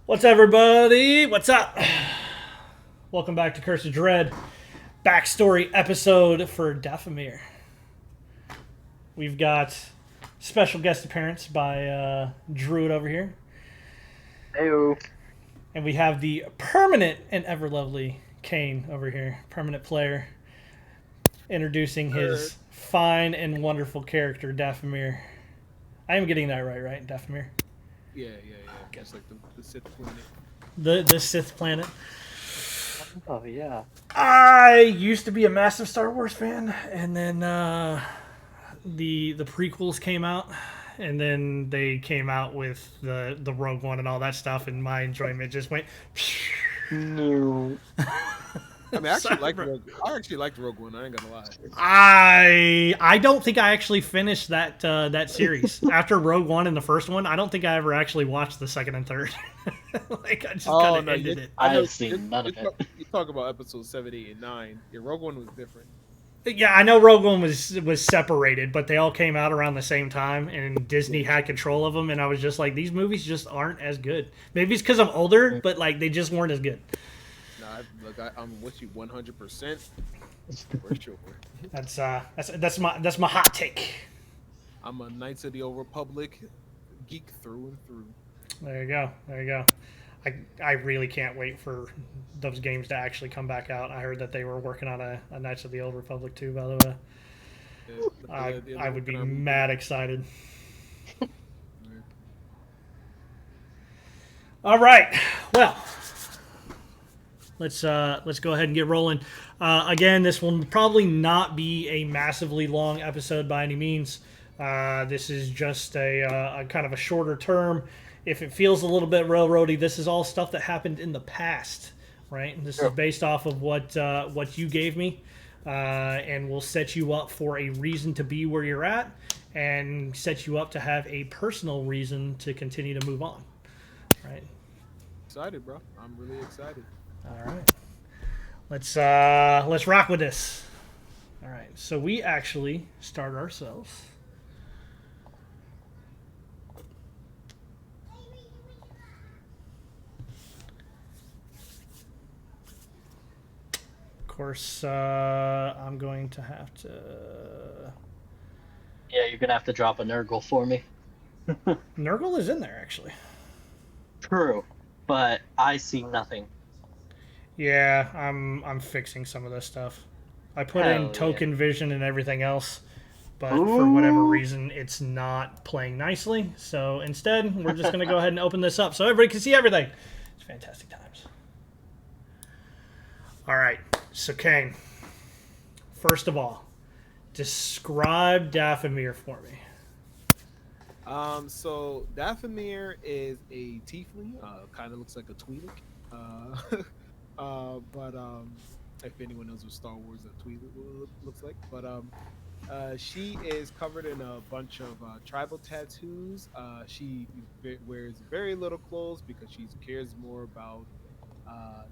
What's up, everybody? What's up? Welcome back to Curse of Dread Backstory episode for Daphamir. We've got special guest appearance by Druid over here. Heyo. And we have the permanent and ever lovely Kane over here, permanent player, introducing his fine and wonderful character, Daphamir. I am getting that right, Daphamir? Yeah. That's like the Sith planet. The Sith planet. Oh yeah. I used to be a massive Star Wars fan, and then the prequels came out, and then they came out with the Rogue One and all that stuff, and my enjoyment just went. No. I mean, I actually liked Rogue One. I ain't gonna lie. I don't think I actually finished that series after Rogue One and the first one. I don't think I ever actually watched the second and third. Like I just kind of ended it. I've seen none of it. You talk about episodes 7, 8, and 9. Yeah, Rogue One was different. Yeah, I know Rogue One was separated, but they all came out around the same time, and Disney had control of them. And I was just like, these movies just aren't as good. Maybe it's because I'm older, but like they just weren't as good. I'm with you 100%. For sure. That's my hot take. I'm a Knights of the Old Republic geek through and through. There you go. I really can't wait for those games to actually come back out. I heard that they were working on a Knights of the Old Republic too, by the way. I would be mad excited. All right. Well, let's go ahead and get rolling. Again, this will probably not be a massively long episode by any means. This is just a kind of a shorter term. If it feels a little bit railroady, this is all stuff that happened in the past, right? This is based off of what you gave me, and will set you up for a reason to be where you're at, and set you up to have a personal reason to continue to move on, right? Excited, bro. I'm really excited. All right, let's rock with this. All right, so we actually start ourselves. Of course, I'm going to have to. Yeah, you're gonna have to drop a Nurgle for me. Nurgle is in there actually. True, but I see nothing. Yeah, I'm fixing some of this stuff. I put in token vision and everything else, but for whatever reason, it's not playing nicely. So instead, we're just going to go ahead and open this up so everybody can see everything. It's fantastic times. All right, so Kane, first of all, describe Daphamir for me. So Daphamir is a tiefling. Kind of looks like a Twi'lek. But if anyone knows what Star Wars a Twi'lek looks like, but she is covered in a bunch of tribal tattoos. She wears very little clothes because she cares more about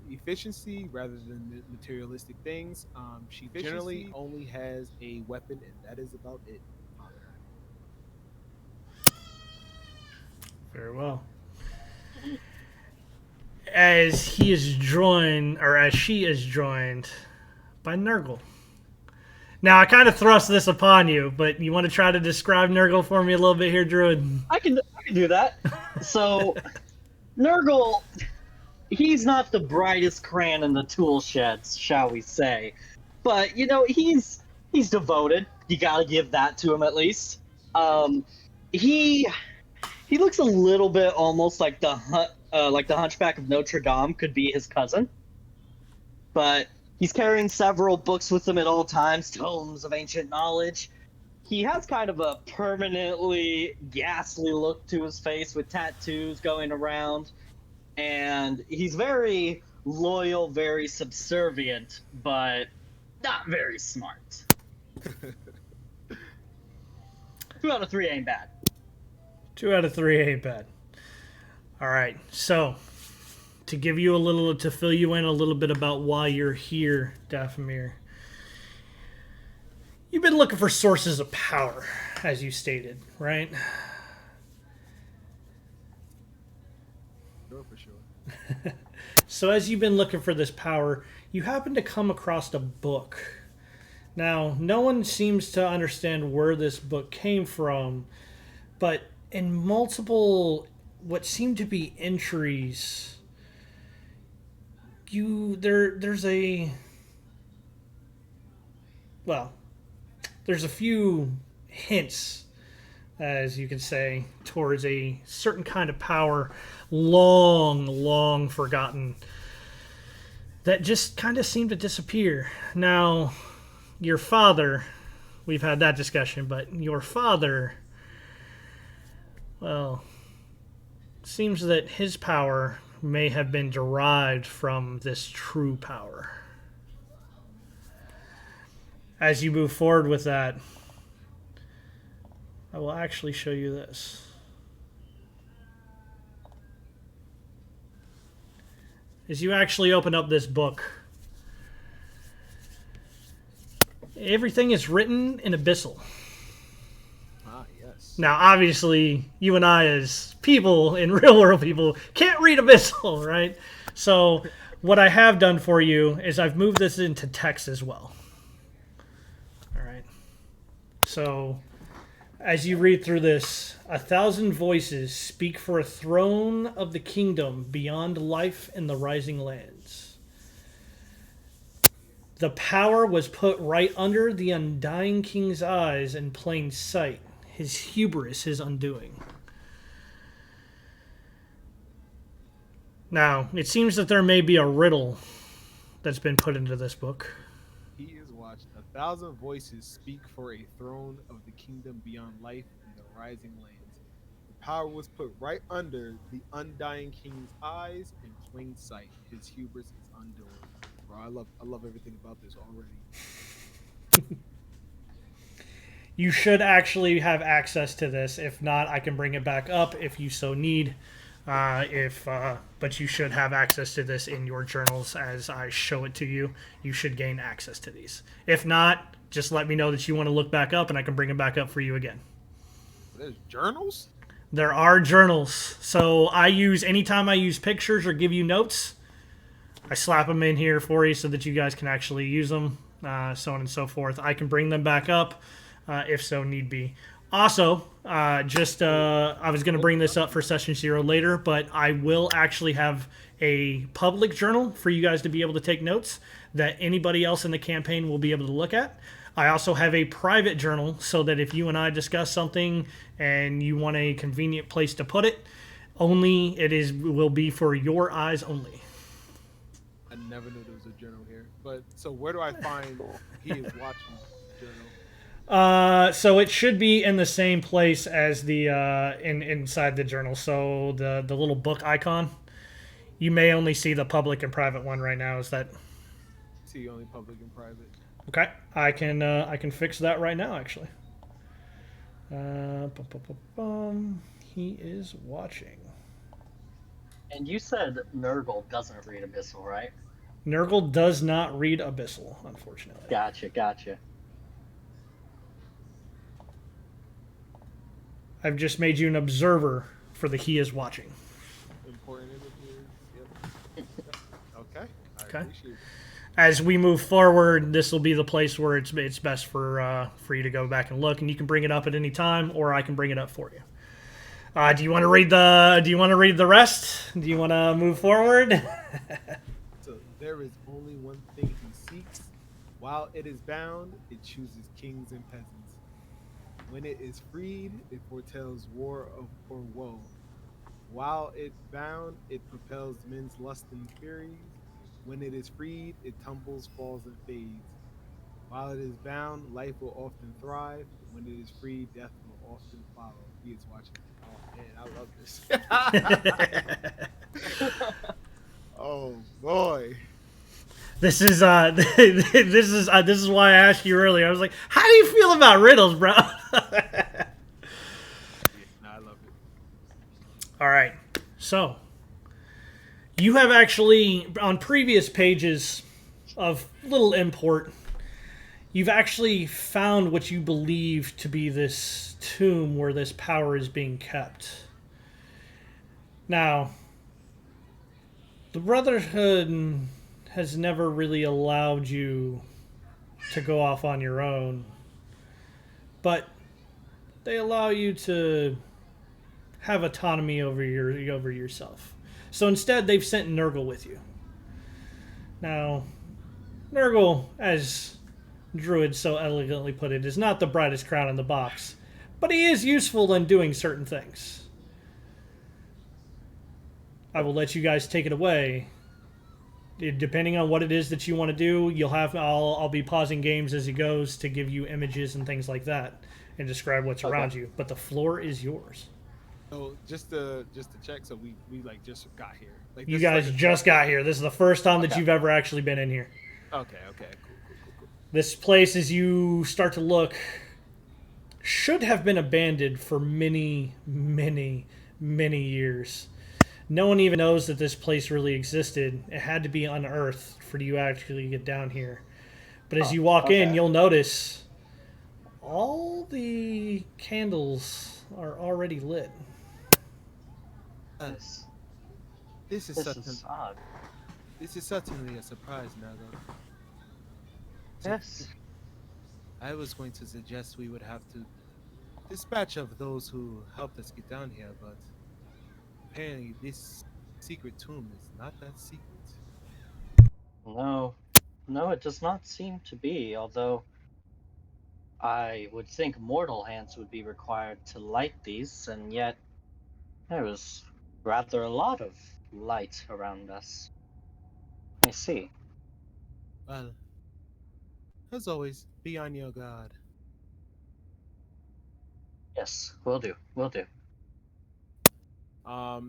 efficiency rather than materialistic things. She generally only has a weapon, and that is about it. Very well. As he is joined, or as she is joined by Nurgle. Now, I kind of thrust this upon you, but you want to try to describe Nurgle for me a little bit here, Druid? I can do that. So, Nurgle, he's not the brightest crayon in the tool sheds, shall we say. But, he's devoted. You gotta give that to him at least. He looks a little bit almost like the Hunchback of Notre Dame could be his cousin. But he's carrying several books with him at all times, tomes of ancient knowledge. He has kind of a permanently ghastly look to his face with tattoos going around. And he's very loyal, very subservient, but not very smart. 2 out of 3 ain't bad. 2 out of 3 ain't bad. All right, so to fill you in a little bit about why you're here, Daphamir. You've been looking for sources of power, as you stated, right? Sure, for sure. So as you've been looking for this power, you happen to come across a book. Now, no one seems to understand where this book came from, but in multiple what seem to be entries, there's a well, there's a few hints, as you could say, towards a certain kind of power long forgotten that just kind of seemed to disappear. Now, your father, we've had that discussion, but your father, well, seems that his power may have been derived from this true power. As you move forward with that, I will actually show you this. As you actually open up this book, everything is written in Abyssal. Ah, yes. Now, obviously, you and I, as people, in real world people, can't read Abyssal, right? So, what I have done for you is I've moved this into text as well. All right. So, as you read through this, 1,000 voices speak for a throne of the kingdom beyond life in the rising lands. The power was put right under the undying king's eyes in plain sight. His hubris, his undoing. Now, it seems that there may be a riddle that's been put into this book. He is watched. 1,000 voices speak for a throne of the kingdom beyond life in the rising lands. The power was put right under the undying king's eyes in plain sight. His hubris is undoing. Bro, I love everything about this already. You should actually have access to this. If not, I can bring it back up if you so need. But you should have access to this in your journals as I show it to you. You should gain access to these. If not, just let me know that you want to look back up, and I can bring it back up for you again. There's journals? There are journals. So anytime I use pictures or give you notes, I slap them in here for you so that you guys can actually use them, so on and so forth. I can bring them back up if so need be. Also, I was going to bring this up for Session 0 later, but I will actually have a public journal for you guys to be able to take notes that anybody else in the campaign will be able to look at. I also have a private journal so that if you and I discuss something and you want a convenient place to put it, will be for your eyes only. I never knew there was a journal here. But so where do I find he is watching journal? So it should be in the same place as the inside the journal. So the little book icon. You may only see the public and private one right now. Is that? See only public and private. Okay, I can fix that right now actually. He is watching. And you said Nurgle doesn't read Abyssal, right? Nurgle does not read Abyssal, unfortunately. Gotcha. I've just made you an observer for the he is watching. Important images. Yep. Okay. Okay. Appreciate it. As we move forward, this will be the place where it's best for you to go back and look, and you can bring it up at any time, or I can bring it up for you. Do you want to read the rest? Do you want to move forward? So there is only one thing he seeks. While it is bound, it chooses kings and peasants. When it is freed, it foretells war or woe. While it bound, it propels men's lust and furies. When it is freed, it tumbles, falls, and fades. While it is bound, life will often thrive. When it is free, death will often follow. He is watching. Oh man, I love this. Oh boy. This is this is why I asked you earlier. I was like, how do you feel about riddles, bro? Yeah, I love it. All right. So, you have actually, on previous pages of little import, you've actually found what you believe to be this tomb where this power is being kept. Now, The Brotherhood has never really allowed you to go off on your own, but they allow you to have autonomy over yourself. So instead, they've sent Nurgle with you. Now, Nurgle, as Druid so elegantly put it, is not the brightest crown in the box, but he is useful in doing certain things. I will let you guys take it away. Depending on what it is that you want to do, I'll be pausing games as it goes to give you images and things like that and describe what's around you. But the floor is yours. So just to check, so we like just got here. Like You this is guys like just got here. This is the first time that Okay. you've ever actually been in here. Okay. Cool. This place, as you start to look, should have been abandoned for many, many, many years. No one even knows that this place really existed. It had to be unearthed for you to actually get down here. But as you walk in, you'll notice all the candles are already lit. This This is is odd. This is certainly a surprise, Nago. Yes. I was going to suggest we would have to dispatch of those who helped us get down here, but apparently this secret tomb is not that secret. No. No, it does not seem to be, although I would think mortal hands would be required to light these, and yet there is rather a lot of light around us. I see. Well, as always, be on your guard. Yes, will do. Will do.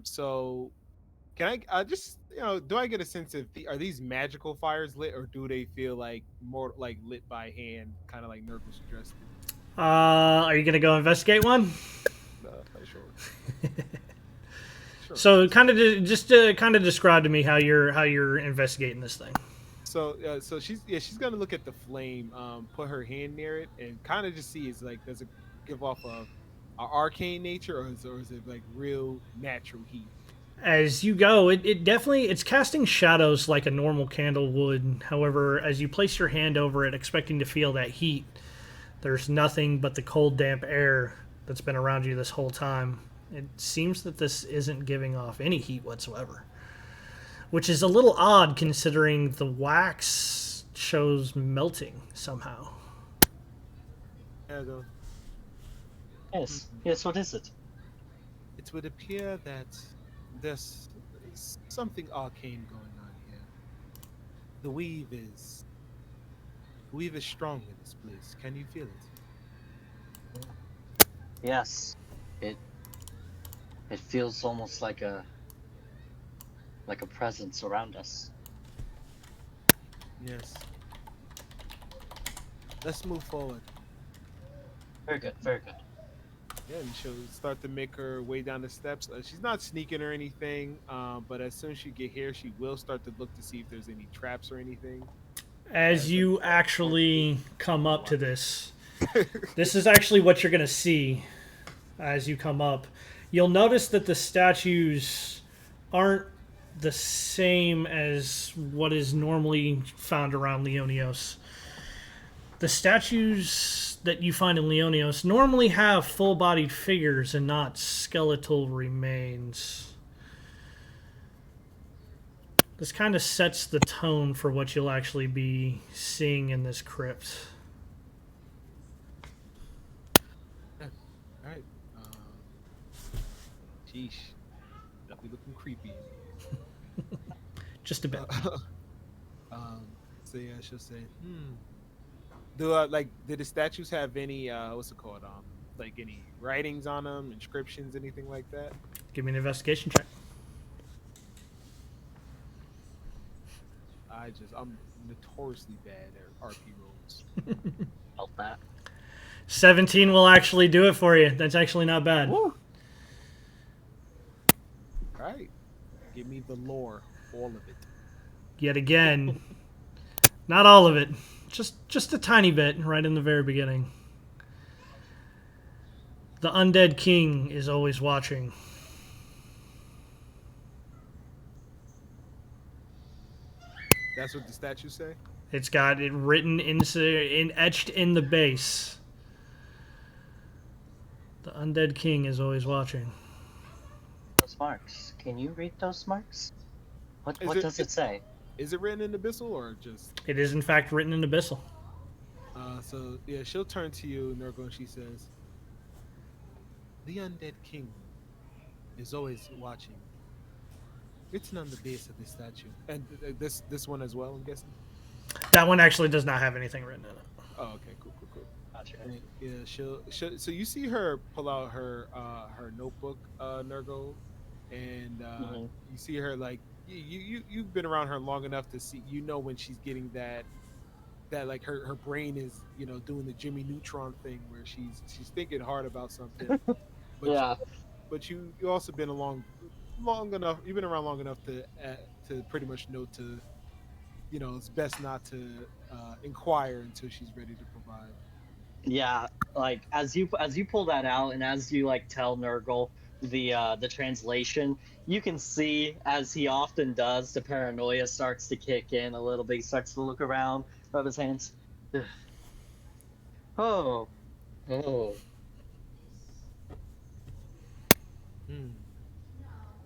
So can I just do I get a sense of are these magical fires lit, or do they feel like more like lit by hand, kind of like Nurgle suggested? Are you gonna go investigate one? Sure. Sure. So, kind of just to kind of describe to me how you're investigating this thing. So she's gonna look at the flame, put her hand near it, and kind of just see, is like, does it give off a arcane nature, or is it like real natural heat? As you go, it definitely it's casting shadows like a normal candle would. However, as you place your hand over it, expecting to feel that heat, there's nothing but the cold, damp air that's been around you this whole time. It seems that this isn't giving off any heat whatsoever, which is a little odd considering the wax shows melting somehow. There I go. Yes. Yes, what is it? It would appear that there's something arcane going on here. The weave is strong in this place. Can you feel it? Yes. It feels almost like a presence around us. Yes. Let's move forward. Very good, very good. Yeah, and she'll start to make her way down the steps. She's not sneaking or anything, but as soon as she get here, she will start to look to see if there's any traps or anything. As you actually come up to this, this is actually what you're going to see as you come up. You'll notice that the statues aren't the same as what is normally found around Leonios. The statues that you find in Leonios normally have full-bodied figures and not skeletal remains. This kind of sets the tone for what you'll actually be seeing in this crypt. All right. Sheesh. That'll be looking creepy. Just a bit. So yeah, she'll say, did the statues have any what's it called? Like any writings on them, inscriptions, anything like that? Give me an investigation check. I'm notoriously bad at RP rolls. Felt that. 17 will actually do it for you. That's actually not bad. Woo. All right. Give me the lore, all of it. Yet again, not all of it. Just a tiny bit right in the very beginning. The undead king is always watching. That's what the statues say. It's got it written etched in the base. The undead king is always watching. Those marks. Can you read those marks? What Is what it does it say? is it written in abyssal or just? It is in fact written in abyssal. So yeah, she'll turn to you, Nurgle, and she says, "The undead king is always watching. Written on the base of this statue, and this one as well. I'm guessing. That one actually does not have anything written in it. Oh, okay, cool. Gotcha. And yeah, she'll. So you see her pull out her notebook, Nurgle, and Hmm. you see her like you've been around her long enough to see when she's getting that like her brain is doing the Jimmy Neutron thing where she's thinking hard about something, but Yeah. you also been along long enough. You've been around long enough to pretty much know to it's best not to inquire until she's ready to provide. Yeah, like as you pull that out and as you like tell Nurgle the translation, you can see as he often does, the paranoia starts to kick in a little bit. He starts to look around, rub his hands. Ugh. Oh, oh. Hmm.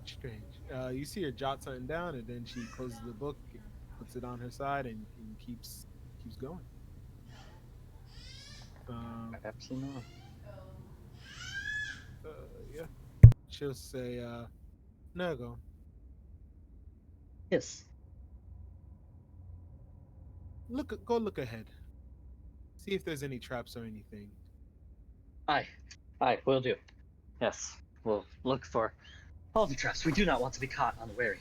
Strange. You see her jot something down, and then she closes the book and puts it on her side and keeps going. Um, Perhaps not. uh, yeah. She'll say, Nurgle, Yes. go look ahead. See if there's any traps or anything. Aye. Aye, will do. Yes. We'll look for all the traps. We do not want to be caught unaware.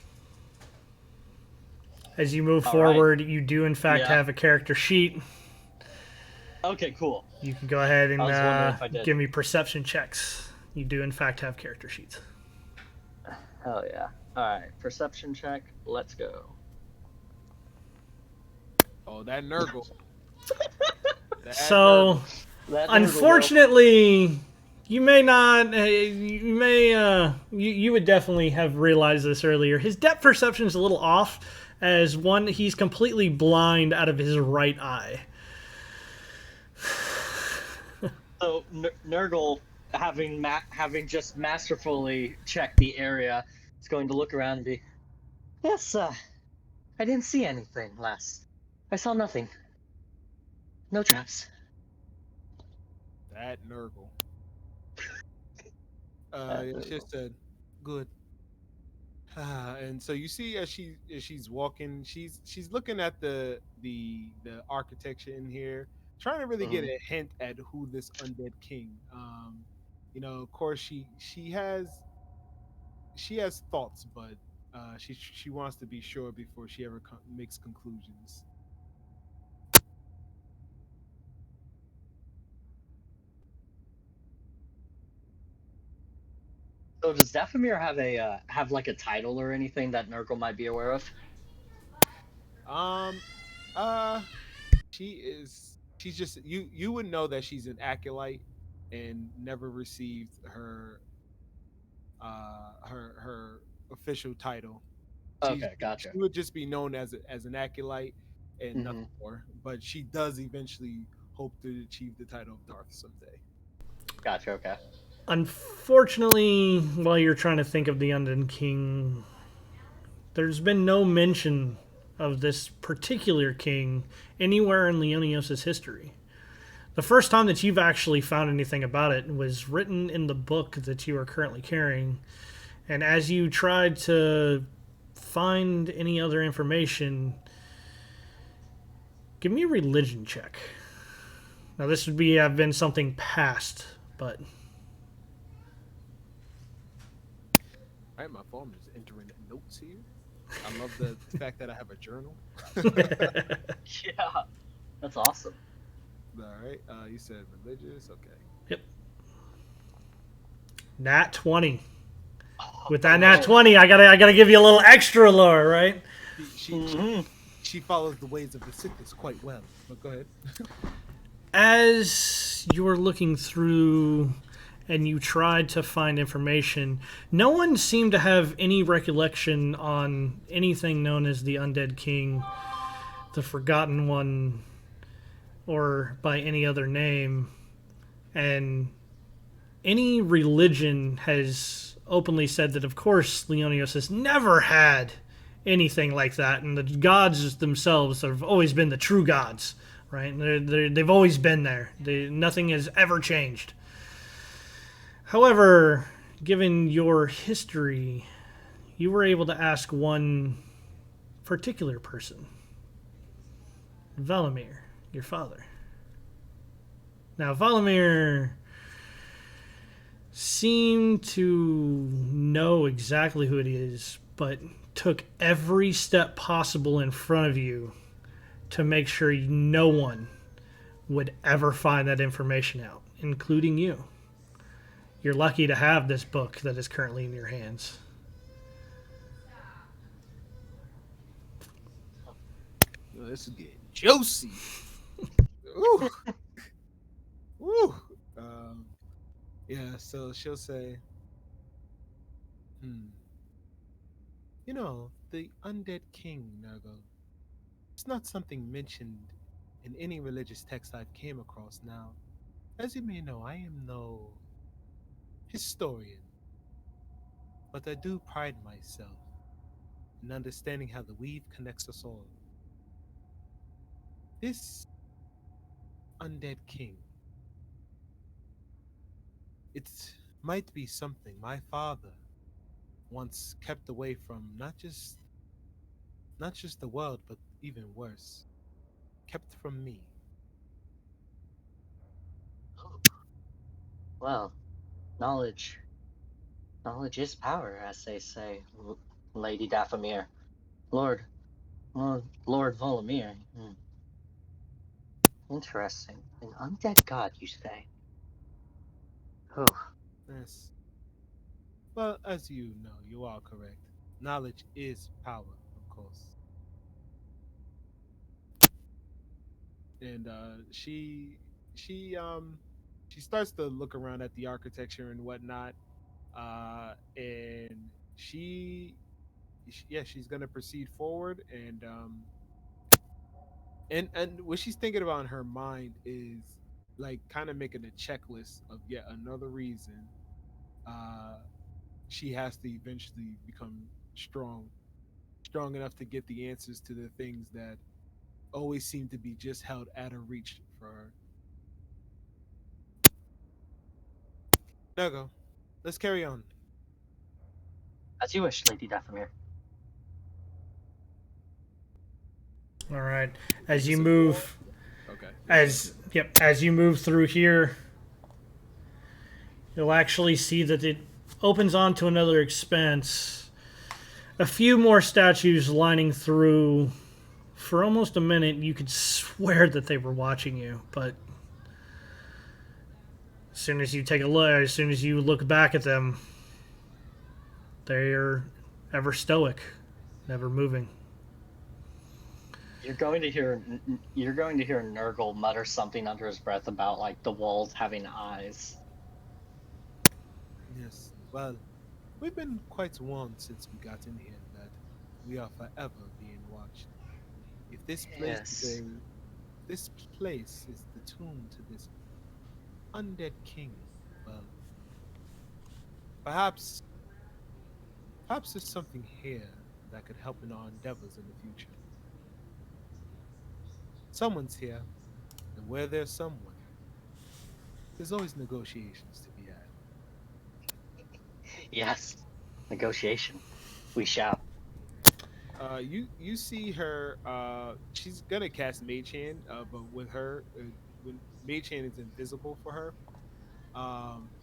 As you move All right. forward, you do in fact Yeah. have a character sheet. Okay, cool. You can go ahead I was wondering if I and did. give me perception checks. You do in fact have character sheets. Hell yeah. Alright, perception check. Let's go. Oh, that Nurgle. That So, That Nurgle unfortunately, you may not. You would definitely have realized this earlier. His depth perception is a little off, as one he's completely blind out of his right eye. So Nurgle, having just masterfully checked the area, is going to look around and be, yes, I didn't see anything last. I saw nothing. No traps. that Nurgle. That She Nurgle. said, "Good." And so you see as she's walking, she's looking at the architecture in here, trying to really get Mhm. a hint at who this undead king. Of course she has thoughts, but she wants to be sure before she ever makes conclusions. So does Daphamir have like a title or anything that Nurgle might be aware of? Um, uh, she's just you would know that she's an acolyte and never received her official title. Okay, She gotcha. would just be known as an acolyte and Hmm. nothing more. But she does eventually hope to achieve the title of Darth someday. Gotcha. Okay. Unfortunately, while you're trying to think of the Undead King, there's been no mention of this particular king anywhere in Leonios' history. The first time that you've actually found anything about it was written in the book that you are currently carrying. And as you tried to find any other information, give me a religion check. Now, this would be have been something past, but All right, my phone is entering notes here. I love the fact that I have a journal. Yeah, that's awesome. All right, you said religious. Okay. yep. Nat 20. With that Oh, nat 20, I gotta give you a little extra lore, right? Mhm. She follows the ways of the sickness quite well. But go ahead. As you were looking through and you tried to find information, no one seemed to have any recollection on anything known as the Undead King the Forgotten One or by any other name, and any religion has openly said that, of course, Leonios has never had anything like that, and the gods themselves have always been the true gods, right? They've always been there. Nothing has ever changed. However, given your history, you were able to ask one particular person, Valamir, your father. Now, Valamir seemed to know exactly who it is, but took every step possible in front of you to make sure no one would ever find that information out, including you. You're lucky to have this book that is currently in your hands. Yo, this is getting juicy. Ooh. Ooh. Yeah, so she'll say, hmm. You know, the undead king, Nurgle. It's not something mentioned in any religious text I've came across now. As you may know, I am no historian, but I do pride myself in understanding how the weave connects us all. This undead king, it might be something my father once kept away from not just the world, but even worse, kept from me. Well, knowledge, knowledge is power, as they say, Lady Daphomir. Lord, Lord Volamir. Interesting. An undead god, you say? Oh, Yes. Well, as you know, you are correct. Knowledge is power, of course. And she she starts to look around at the architecture and whatnot, and yeah, she's gonna proceed forward, and what she's thinking about in her mind is like kind of making a checklist of yet another reason uh she has to eventually become strong enough to get the answers to the things that always seem to be just held at her reach for her. Now go. Let's carry on. as you wish, Lady Daphomir. All right. Is As you this a door? move, Okay. Yeah. as you move through here, you'll actually see that it opens onto another expanse. A few more statues lining through. For almost a minute, you could swear that they were watching you, but as soon as you take a look, as soon as you look back at them, they're ever stoic, never moving. You're going to hear Nurgle mutter something under his breath about like the walls having eyes. Yes. Well, we've been quite warned since we got in here that we are forever being watched. If this place is Yes. this place is the tomb to this undead king, well, perhaps perhaps there's something here that could help in our endeavors in the future. Someone's here, and where there's someone, there's always negotiations to be had. Yes. Negotiation. We shall. You see her. She's gonna cast Mage Hand, but with her, when Mage Hand is invisible for her,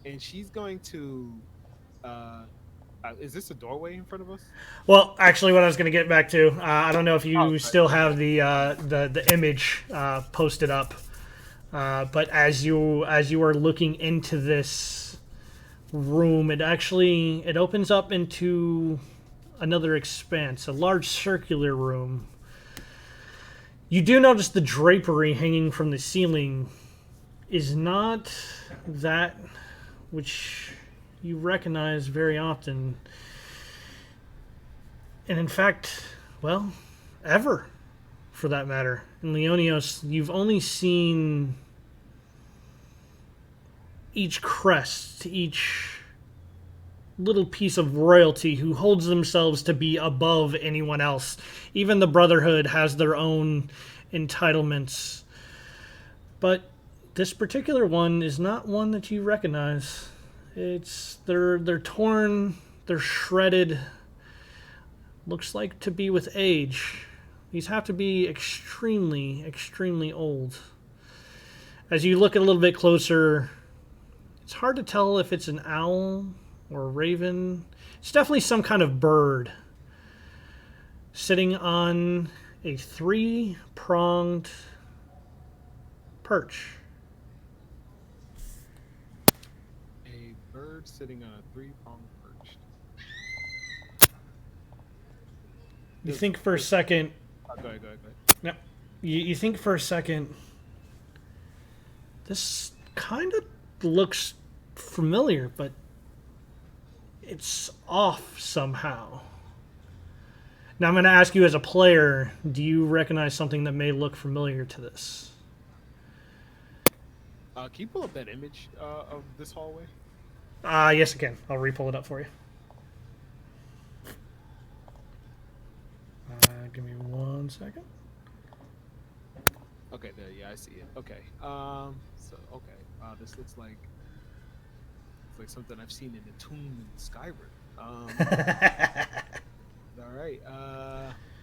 and she's going to. Uh, is this a doorway in front of us? Well, actually, what I was going to get back to, I don't know if Oh, you sorry. still have the image posted up, but as you are looking into this room, it opens up into another expanse, a large circular room. You do notice the drapery hanging from the ceiling is not that which you recognize very often. And in fact, well, ever for that matter. In Leonios, you've only seen each crest, each little piece of royalty who holds themselves to be above anyone else. Even the Brotherhood has their own entitlements. But this particular one is not one that you recognize. They're torn, they're shredded. Looks like to be with age. These have to be extremely, extremely old. As you look a little bit closer, it's hard to tell if it's an owl or a raven. It's definitely some kind of bird sitting on a 3-pronged perch. A bird sitting on a 3-pronged perch. You think for a second. Go ahead. Yep. You think for a second. This kind of looks familiar, but it's off somehow. Now I'm going to ask you as a player, do you recognize something that may look familiar to this? Can you pull up that image of this hallway? Yes, I can. I'll re-pull it up for you. Give me 1 second. Okay, there. Yeah, I see it. Okay. Wow, this looks like it's like something I've seen in the tomb in Skyrim. All right.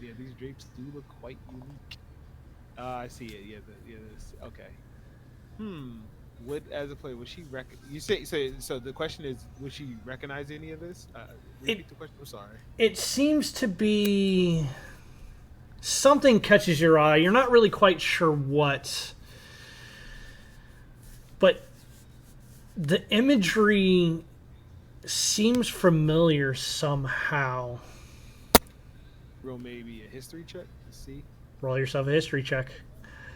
Yeah, these drapes do look quite unique. I see it. Yeah. Okay. Would, as a player, would she you say so? The question is, would she recognize any of this? Repeat the question. I'm sorry. It seems to be something catches your eye. You're not really quite sure what, but the imagery seems familiar somehow. Roll maybe a history check to see. Roll yourself a history check.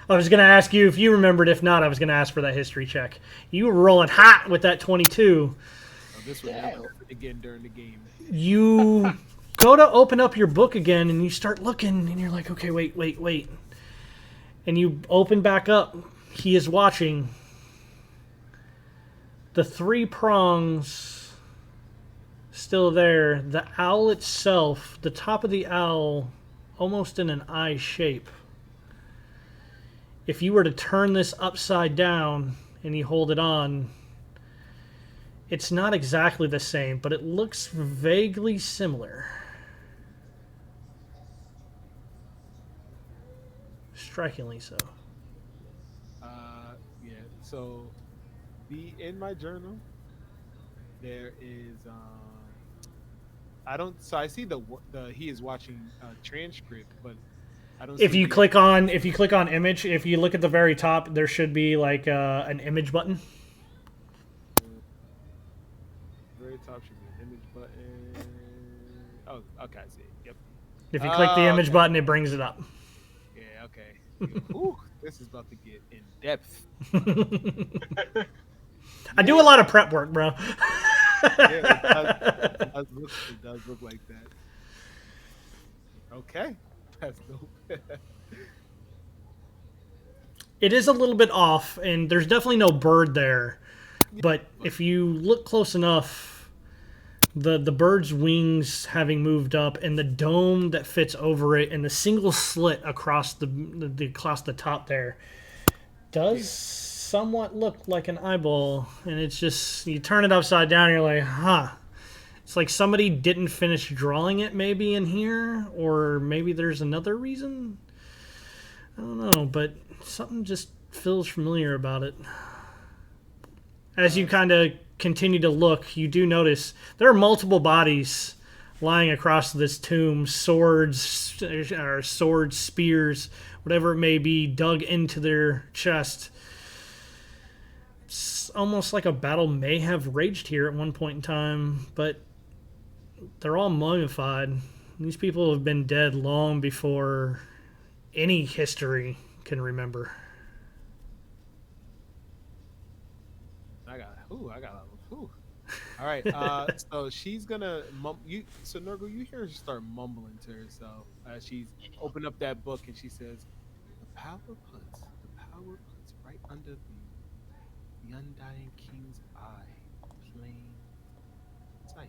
I was going to ask you if you remembered. If not, I was going to ask for that history check. You were rolling hot with that 22. Oh, this would happen again during the game. You go to open up your book again, and you start looking, and you're like, okay, wait. And you open back up. He is watching. The 3 prongs still there. The owl itself, the top of the owl, almost in an eye shape. If you were to turn this upside down and you hold it on, it's not exactly the same, but it looks vaguely similar. Strikingly so. Yeah. So, in my journal, there is I don't. So I see the he is watching transcript, but I don't. If see you click on image, if you look at the very top, there should be like an image button. Very top should be an image button. Oh, okay, I see it. Yep. If you click the image button, it brings it up. Yeah. Okay. Ooh, this is about to get in depth. I do a lot of prep work, bro. Yeah, it does look like that. Okay, that's dope. It is a little bit off, and there's definitely no bird there. But if you look close enough, the bird's wings having moved up, and the dome that fits over it, and the single slit across the top there, does somewhat look like an eyeball. And it's just, you turn it upside down, and you're like, huh. It's like somebody didn't finish drawing it maybe in here, or maybe there's another reason. I don't know, but something just feels familiar about it. As you kind of continue to look, you do notice there are multiple bodies lying across this tomb, swords, spears, whatever it may be, dug into their chest. It's almost like a battle may have raged here at one point in time, but they're all mummified. These people have been dead long before any history can remember. All right. So she's gonna you. So Nurgle, you hear her start mumbling to herself as she's opened up that book, and she says, the power puts right under the undying king's eye, plain sight."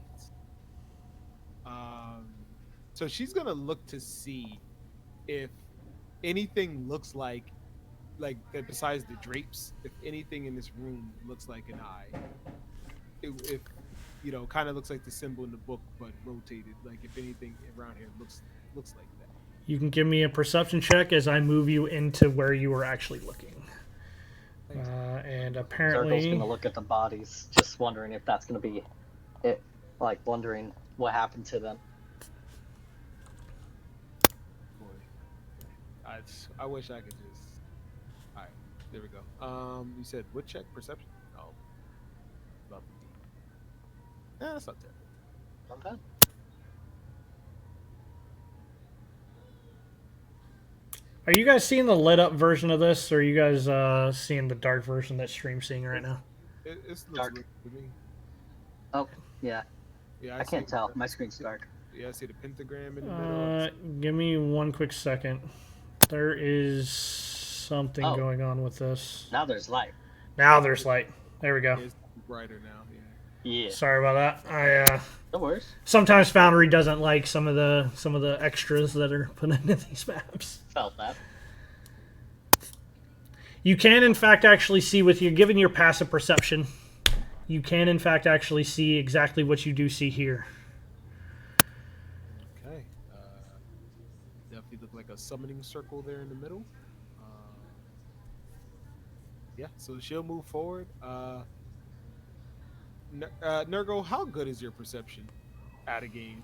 Um. So she's gonna look to see if anything looks like besides the drapes, if anything in this room looks like an eye. If kind of looks like the symbol in the book, but rotated. Like if anything around here looks like that. You can give me a perception check as I move you into where you were actually looking. Thanks. And Zirkel's apparently, gonna look at the bodies, just wondering if that's gonna be it. Like wondering what happened to them. Boy, I wish I could just. All right, there we go. You said what check? Perception? Oh, lovely. That's not terrible. Not bad. are you guys seeing the lit up version of this, or are you guys seeing the dark version that stream's seeing right now? It looks Dark. lit to me. Oh, yeah. Yeah, I can't tell. My screen's dark. Yeah, I see the pentagram in the middle. Give me one quick second. There is something going on with this. Now there's light. Now there's light. There we go. It's brighter now. Yeah. Yeah. Sorry about that. No worries. Sometimes Foundry doesn't like some of the extras that are put into these maps. Felt that. You can, in fact, actually see with you, given your passive perception, you can, in fact, actually see exactly what you do see here. Okay. Definitely look like a summoning circle there in the middle. Yeah, so she'll move forward. Nurgle, how good is your perception at a game?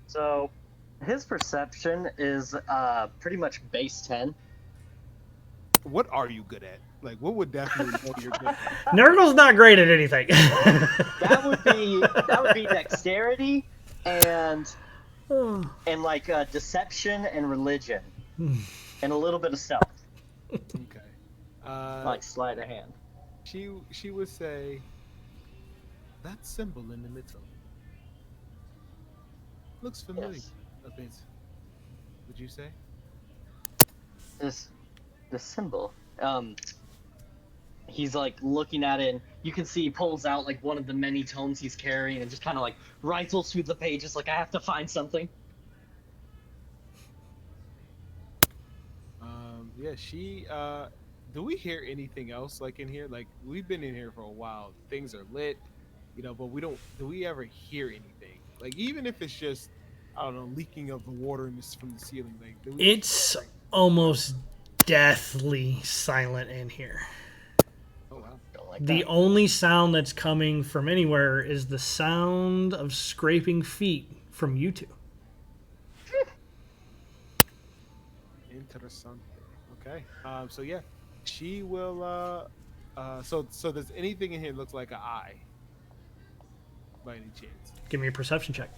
So, his perception is pretty much base 10. What are you good at? Like, what would definitely know you're good at? Nurgle's not great at anything. That would be dexterity and like deception and religion and a little bit of stealth. Okay. Like sleight of hand. She would say that symbol in the middle looks familiar Yes. a bit. Would you say? The symbol. He's like looking at it, and you can see he pulls out like one of the many tomes he's carrying and just kind of like rifles through the pages like I have to find something. Yeah, she do we hear anything else like in here? Like we've been in here for a while. Things are lit, but do we ever hear anything? Like even if it's just I don't know, leaking of the water from the ceiling. Like It's almost deathly silent in here. Oh wow. Don't like The that. only sound that's coming from anywhere is the sound of scraping feet from you two. Interessante. Okay. So yeah, she will. So does anything in here look like an eye? By any chance? Give me a perception check.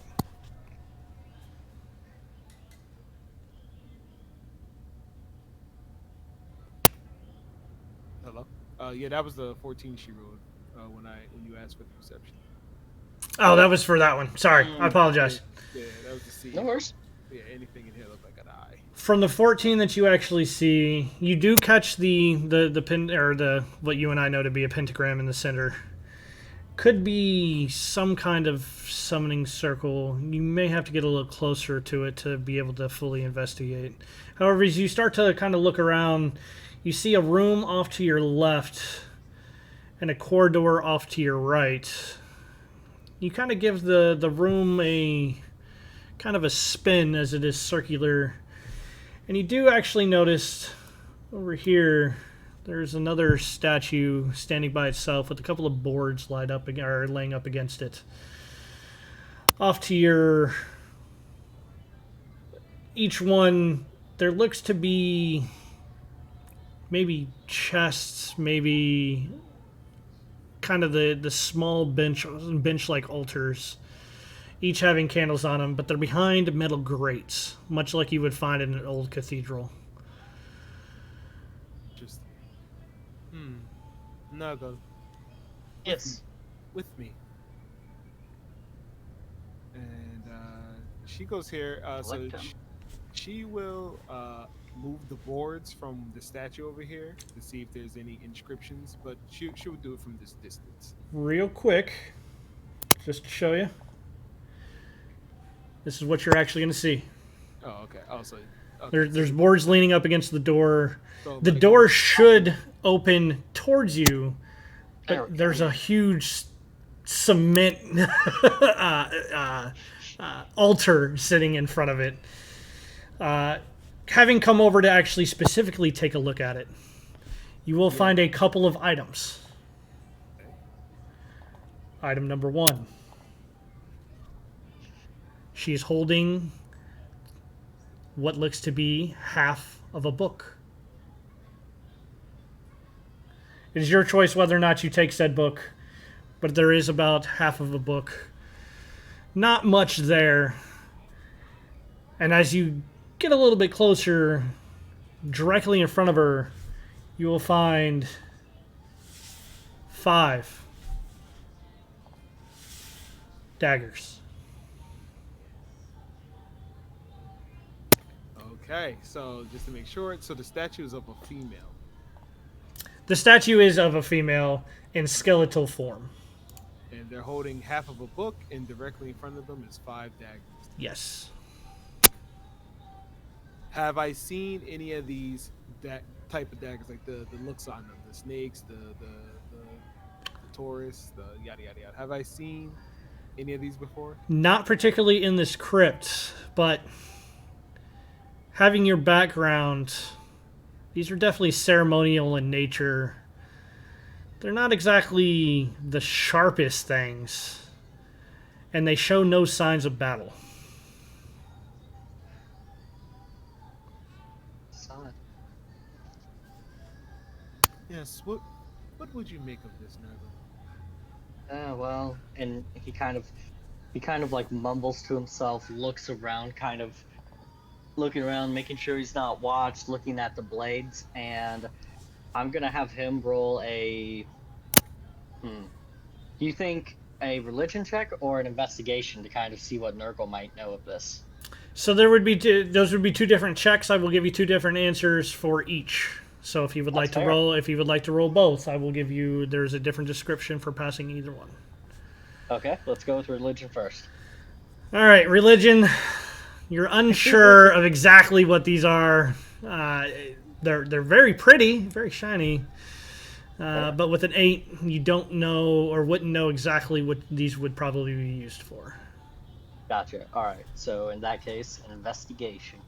Hello. Yeah, that was the 14 she rolled when you asked for the perception. Oh, that was for that one. Sorry, I apologize. Yeah, that was the C. No worries. Yeah, anything in here looked like an eye. From the 14 that you actually see, you do catch the pin or the what you and I know to be a pentagram in the center. Could be some kind of summoning circle. You may have to get a little closer to it to be able to fully investigate. However, as you start to kind of look around, you see a room off to your left and a corridor off to your right. You kind of give the room a kind of a spin as it is circular. And you do actually notice over here there's another statue standing by itself with a couple of boards laying up against it. Off to your each one there looks to be maybe chests, maybe kind of the small bench-like altars, each having candles on them, but they're behind metal grates, much like you would find in an old cathedral. Just. Nuggle. Yes. With me. And she goes here. So Collect them. she will move the boards from the statue over here to see if there's any inscriptions, but she would do it from this distance. Real quick, just to show you, this is what you're actually going to see. Oh, okay. Oh, so okay. There's boards leaning up against the door. So The like door should open towards you, There but we there's go. a huge cement altar sitting in front of it. Having come over to actually specifically take a look at it, you will find a couple of items. Item number 1. She's holding what looks to be half of a book. It is your choice whether or not you take said book, but there is about half of a book. Not much there. And as you get a little bit closer, directly in front of her, you will find 5 daggers. Okay, so just to make sure, so the statue is of a female. The statue is of a female in skeletal form. And they're holding half of a book, and directly in front of them is 5 daggers. Yes. Have I seen any of these that type of daggers, like the looks on them, the snakes, the Taurus, the yada yada yada? Have I seen any of these before? Not particularly in this crypt, but having your background, these are definitely ceremonial in nature. They're not exactly the sharpest things, and they show no signs of battle. Solid. Yes. What would you make of this, Nurgle? Well, and he kind of like mumbles to himself, looks around, kind of looking around, making sure he's not watched, looking at the blades, and I'm gonna have him roll a. Do you think a religion check or an investigation to kind of see what Nurgle might know of this? So there would be those would be 2 different checks. I will give you 2 different answers for each. So if you would like to fair. roll, if you would like to roll both, I will give you. There's a different description for passing either one. Okay, let's go with religion first. All right, religion. You're unsure of exactly what these are. They're very pretty, very shiny. But with an 8, you don't know or wouldn't know exactly what these would probably be used for. Gotcha. All right. So in that case, an investigation.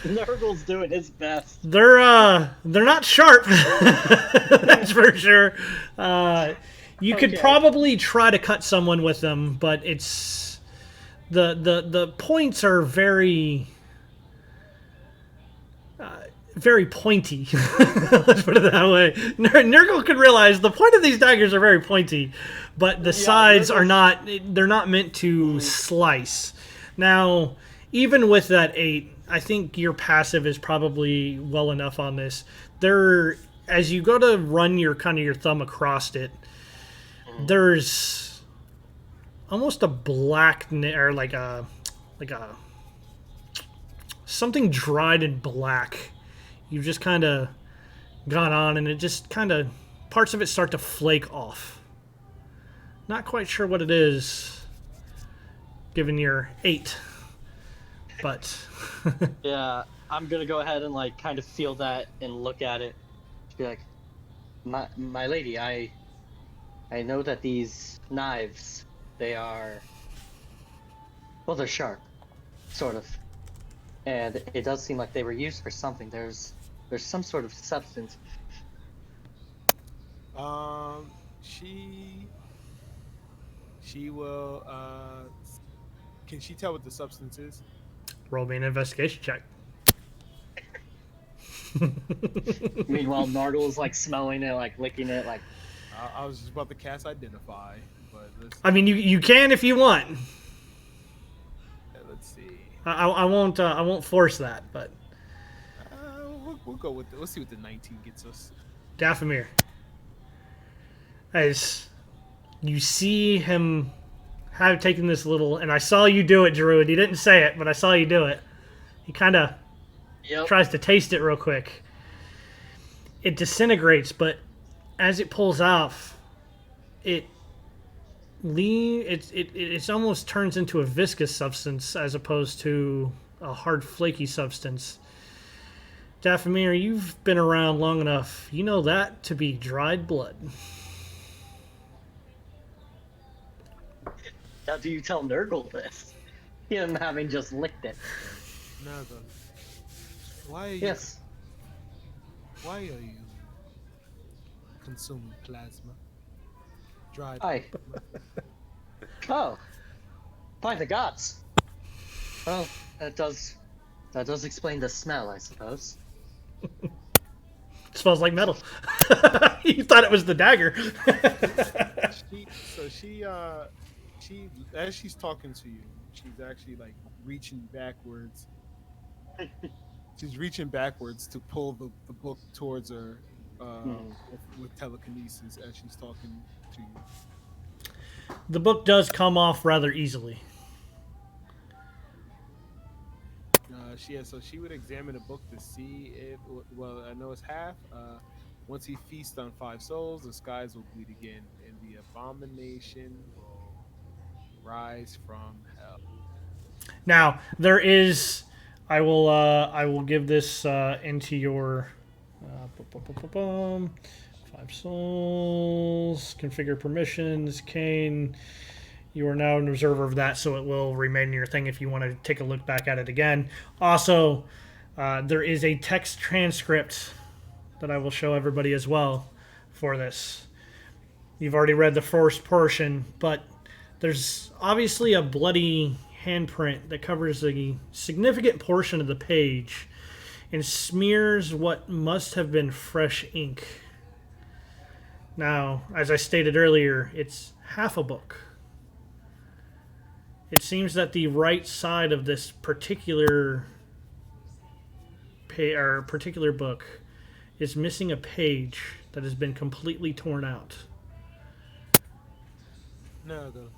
Nurgle's doing his best. They're not sharp. That's for sure. You could Okay. probably try to cut someone with them, but it's the points are very very pointy. Let's put it that way. Nurgle could realize the point of these daggers are very pointy, but the sides are not. They're not meant to slice. Now, even with that 8, I think your passive is probably well enough on this. There, as you go to run your thumb across it, there's almost a black or like a something dried and black. You've just kind of gone on, and it just kind of parts of it start to flake off. Not quite sure what it is, given your 8, but Yeah, I'm gonna go ahead and like kind of feel that and look at it. Be like, my lady, I know that these knives, they are, well, they're sharp, sort of, and it does seem like they were used for something. There's some sort of substance. She will. Can she tell what the substance is? roll me an investigation check. Meanwhile, Nurgle is like smelling it, like licking it, like. I was just about to cast identify, but I mean, you can if you want. let's see. I won't force that, but We'll go with it. Let's see what the 19 gets us. Daphamir. as you see him have taken this little, and I saw you do it, Druid. You didn't say it, but I saw you do it. He kind of Yep. tries to taste it real quick. It disintegrates, but as it pulls off, it it almost turns into a viscous substance as opposed to a hard, flaky substance. Daphamir, you've been around long enough. You know that to be dried blood. How do you tell Nurgle this? Him having just licked it. Nurgle, why are you? Yes. Why are you consuming plasma? Dried. I. Oh. By the gods. Well, that does explain the smell, I suppose. It smells like metal. You thought it was the dagger. She as she's talking to you, she's actually like reaching backwards. She's reaching backwards to pull the book towards her with telekinesis as she's talking to you. The book does come off rather easily. So she would examine the book to see if, well, I know it's half. Once he feasts on 5 souls, the skies will bleed again, and the abomination will rise from hell. Now there is. I will give this into your 5 souls. Configure permissions. Kane, you are now an observer of that, so it will remain in your thing if you want to take a look back at it again. Also, there is a text transcript that I will show everybody as well for this. You've already read the first portion, but there's obviously a bloody handprint that covers a significant portion of the page and smears what must have been fresh ink. Now, as I stated earlier, it's half a book. It seems that the right side of this particular book is missing a page that has been completely torn out. Nurgle,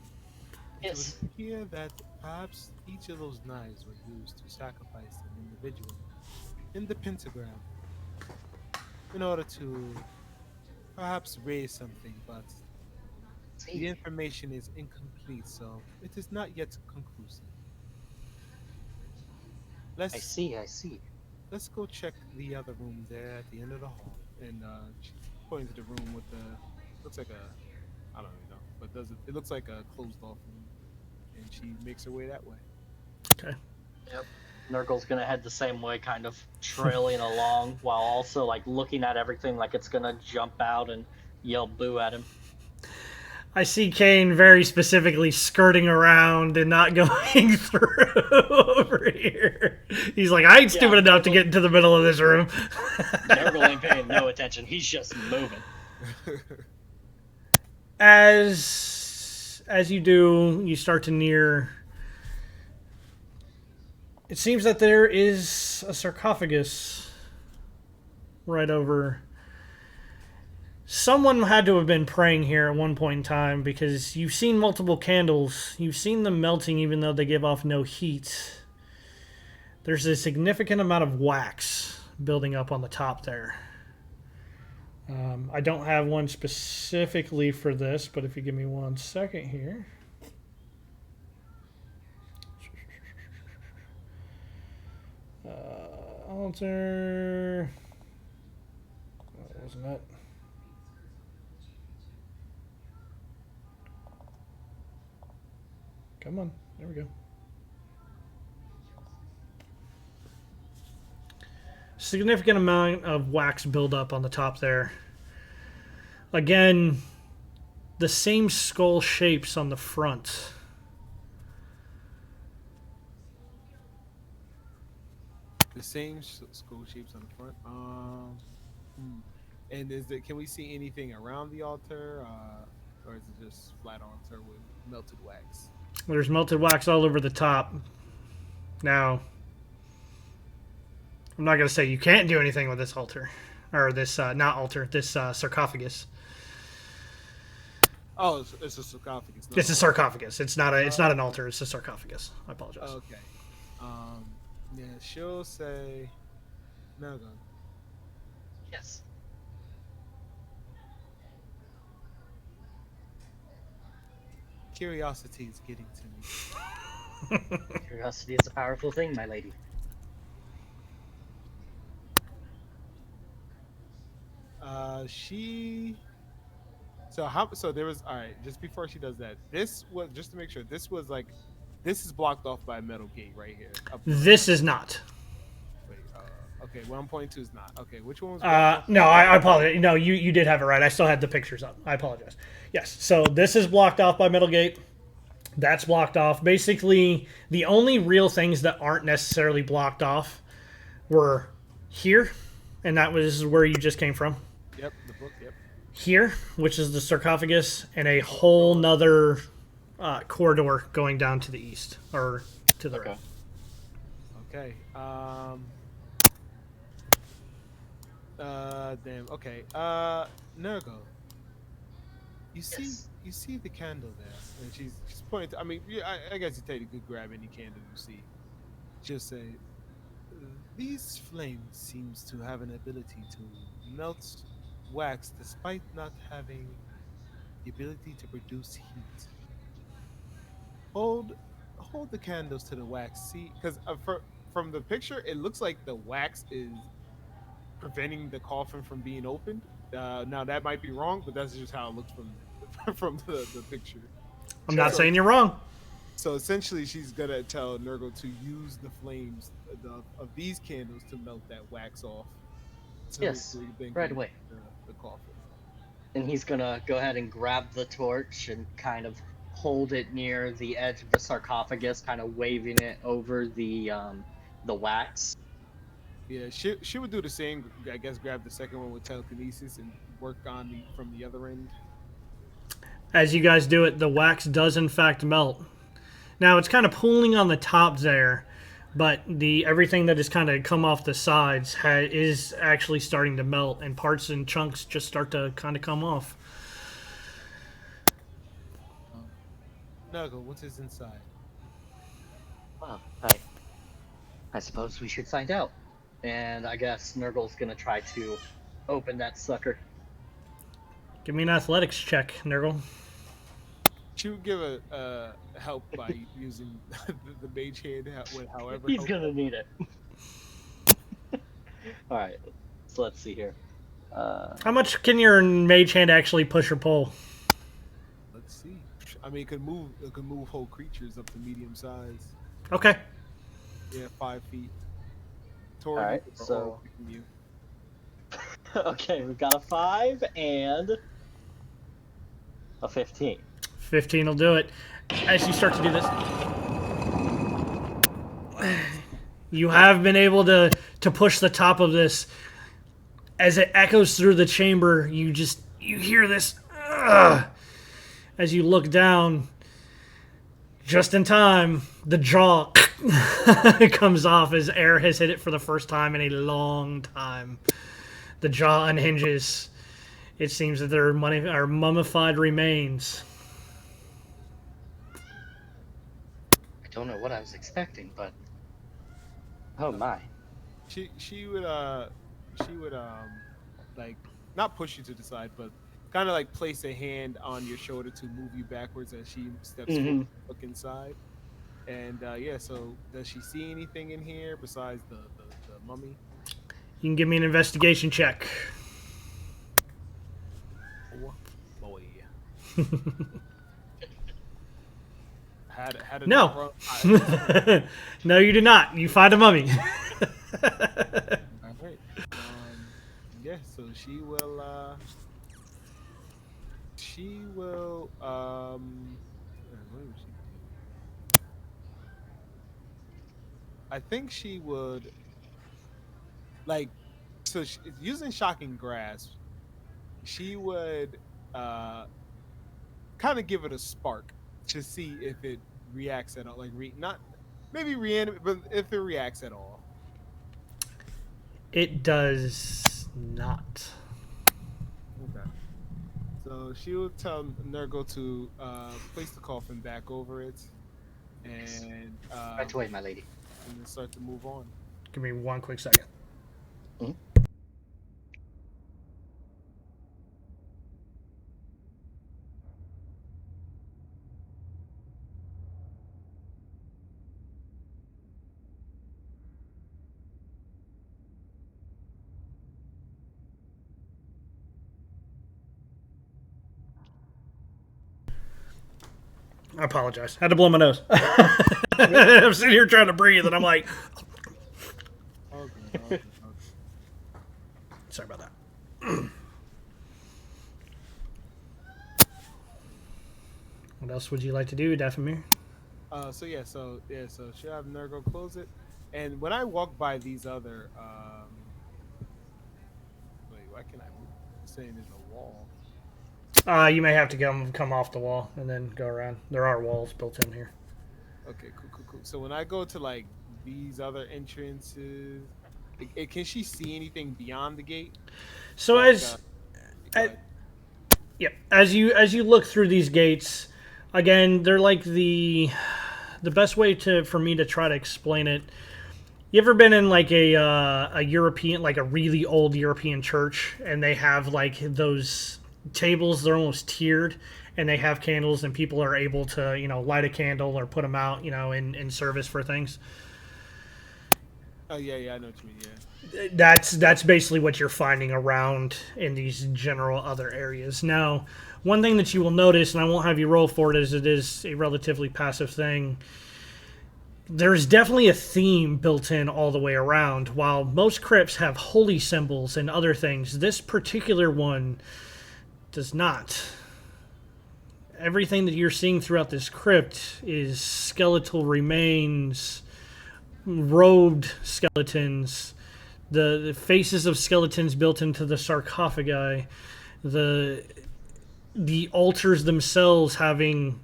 Yes. it would appear that perhaps each of those knives were used to sacrifice an individual in the pentagram in order to perhaps raise something, but the information is incomplete, so it is not yet conclusive. I see. Let's go check the other room there at the end of the hall. And she's pointing to the room with the looks like I don't even know, but it looks like a closed off room. And she makes her way that way. Okay. Yep. Nurgle's gonna head the same way, kind of trailing along, while also like looking at everything like it's gonna jump out and yell boo at him. I see Kane very specifically skirting around and not going through over here. He's like, I ain't stupid enough to get into the middle of this room. Nurgle ain't paying no attention. He's just moving. As you do, you start to near. It seems that there is a sarcophagus right over. Someone had to have been praying here at one point in time because you've seen multiple candles. You've seen them melting even though they give off no heat. There's a significant amount of wax building up on the top there. I don't have one specifically for this, but if you give me 1 second here. Altar. That wasn't it. Come on. There we go. Significant amount of wax buildup on the top there. Again, the same skull shapes on the front. The same skull shapes on the front. And can we see anything around the altar, or is it just flat altar with melted wax? There's melted wax all over the top. Now, I'm not going to say you can't do anything with this altar. Or this, not altar, this sarcophagus. Oh, it's a sarcophagus. Not It's a an altar. sarcophagus. It's not a. It's not an altar. It's a sarcophagus. I apologize. Okay. Yeah, she'll say, no, go. Yes. Curiosity is getting to me. Curiosity is a powerful thing, my lady. She. So how? So there was. All right. Just before she does that, this was just to make sure. This was like, this is blocked off by a metal gate right here. Up front. This is not. Wait. Okay. 1.2 is not. Okay. Which one was? No, I apologize. No, you did have it right. I still had the pictures up. I apologize. Yes. So this is blocked off by metal gate. That's blocked off. Basically, the only real things that aren't necessarily blocked off were here, and that was where you just came from. Yep. The book. Yep. Here, which is the sarcophagus, and a whole nother corridor going down to the east or to the right. Okay. Damn. Okay. Nergo. You see the candle there, and she's pointing. I mean, I guess you technically could grab any candle you see. Just say, these flames seems to have an ability to melt wax, despite not having the ability to produce heat. Hold, hold the candles to the wax. See, because from the picture, it looks like the wax is preventing the coffin from being opened. Now that might be wrong, but that's just how it looks from from the picture. I'm not saying you're wrong. So essentially, she's gonna tell Nurgle to use the flames of these candles to melt that wax off. Yes, right away. The coffin. And he's gonna go ahead and grab the torch and kind of hold it near the edge of the sarcophagus, kind of waving it over the wax. Yeah, she would do the same. I guess grab the second one with telekinesis and work on from the other end. As you guys do it, the wax does in fact melt. Now it's kind of pooling on the top there, but the everything that has kind of come off the sides is actually starting to melt, and parts and chunks just start to kind of come off. Nuggle, what is inside? Well, I suppose we should find out. And I guess Nurgle's gonna try to open that sucker. Give me an athletics check, Nurgle. She would give a help by using the mage hand, however. He's gonna need it. All right, so let's see here. How much can your mage hand actually push or pull? Let's see. I mean, it could move whole creatures up to medium size. Okay. Yeah, 5 feet. All right, so okay, we've got a 5 and a 15. 15 will do it. As you start to do this, you have been able to push the top of this. As it echoes through the chamber, you hear this. As you look down, just in time, the jaw comes off as air has hit it for the first time in a long time. The jaw unhinges. It seems that there are mummified remains. I don't know what I was expecting, but oh my. She would like not push you to the side, but kind of like place a hand on your shoulder to move you backwards as she steps forward, look inside. And yeah, so does she see anything in here besides the mummy? You can give me an investigation check. Oh boy. Had No. No, you do not. You find a mummy. All right. Yeah, so she will what would she do? I think she would like using shocking grasp, she would kind of give it a spark to see if it reacts at all, like not maybe reanimate, but if it reacts at all. It does not. Okay. So So she will tell Nurgle to place the coffin back over it, and Right away, my lady. and then start to move on. Give me one quick second. Mhm. I apologize. I had to blow my nose. I'm sitting here trying to breathe, and I'm like, All good, all good, all good. sorry about that. What else would you like to do, Daphamir? So she'll have Nurgle close it, and when I walk by these other, wait, why can I move? It's saying there's a wall. You may have to come off the wall and then go around. There are walls built in here. Okay, cool. So when I go to like these other entrances, can she see anything beyond the gate? So Like, as go ahead. yeah, as you look through these gates, again, they're like the best way for me to try to explain it. You ever been in like a European, like a really old European church, and they have like those tables? They're almost tiered, and they have candles, and people are able to light a candle or put them out in service for things. Oh yeah, I know what you mean. Yeah. That's basically what you're finding around in these general other areas. Now, one thing that you will notice, and I won't have you roll for it, as it is a relatively passive thing. There's definitely a theme built in all the way around. While most crypts have holy symbols and other things, this particular one does not. Everything that you're seeing throughout this crypt is skeletal remains, robed skeletons, the faces of skeletons built into the sarcophagi, the altars themselves having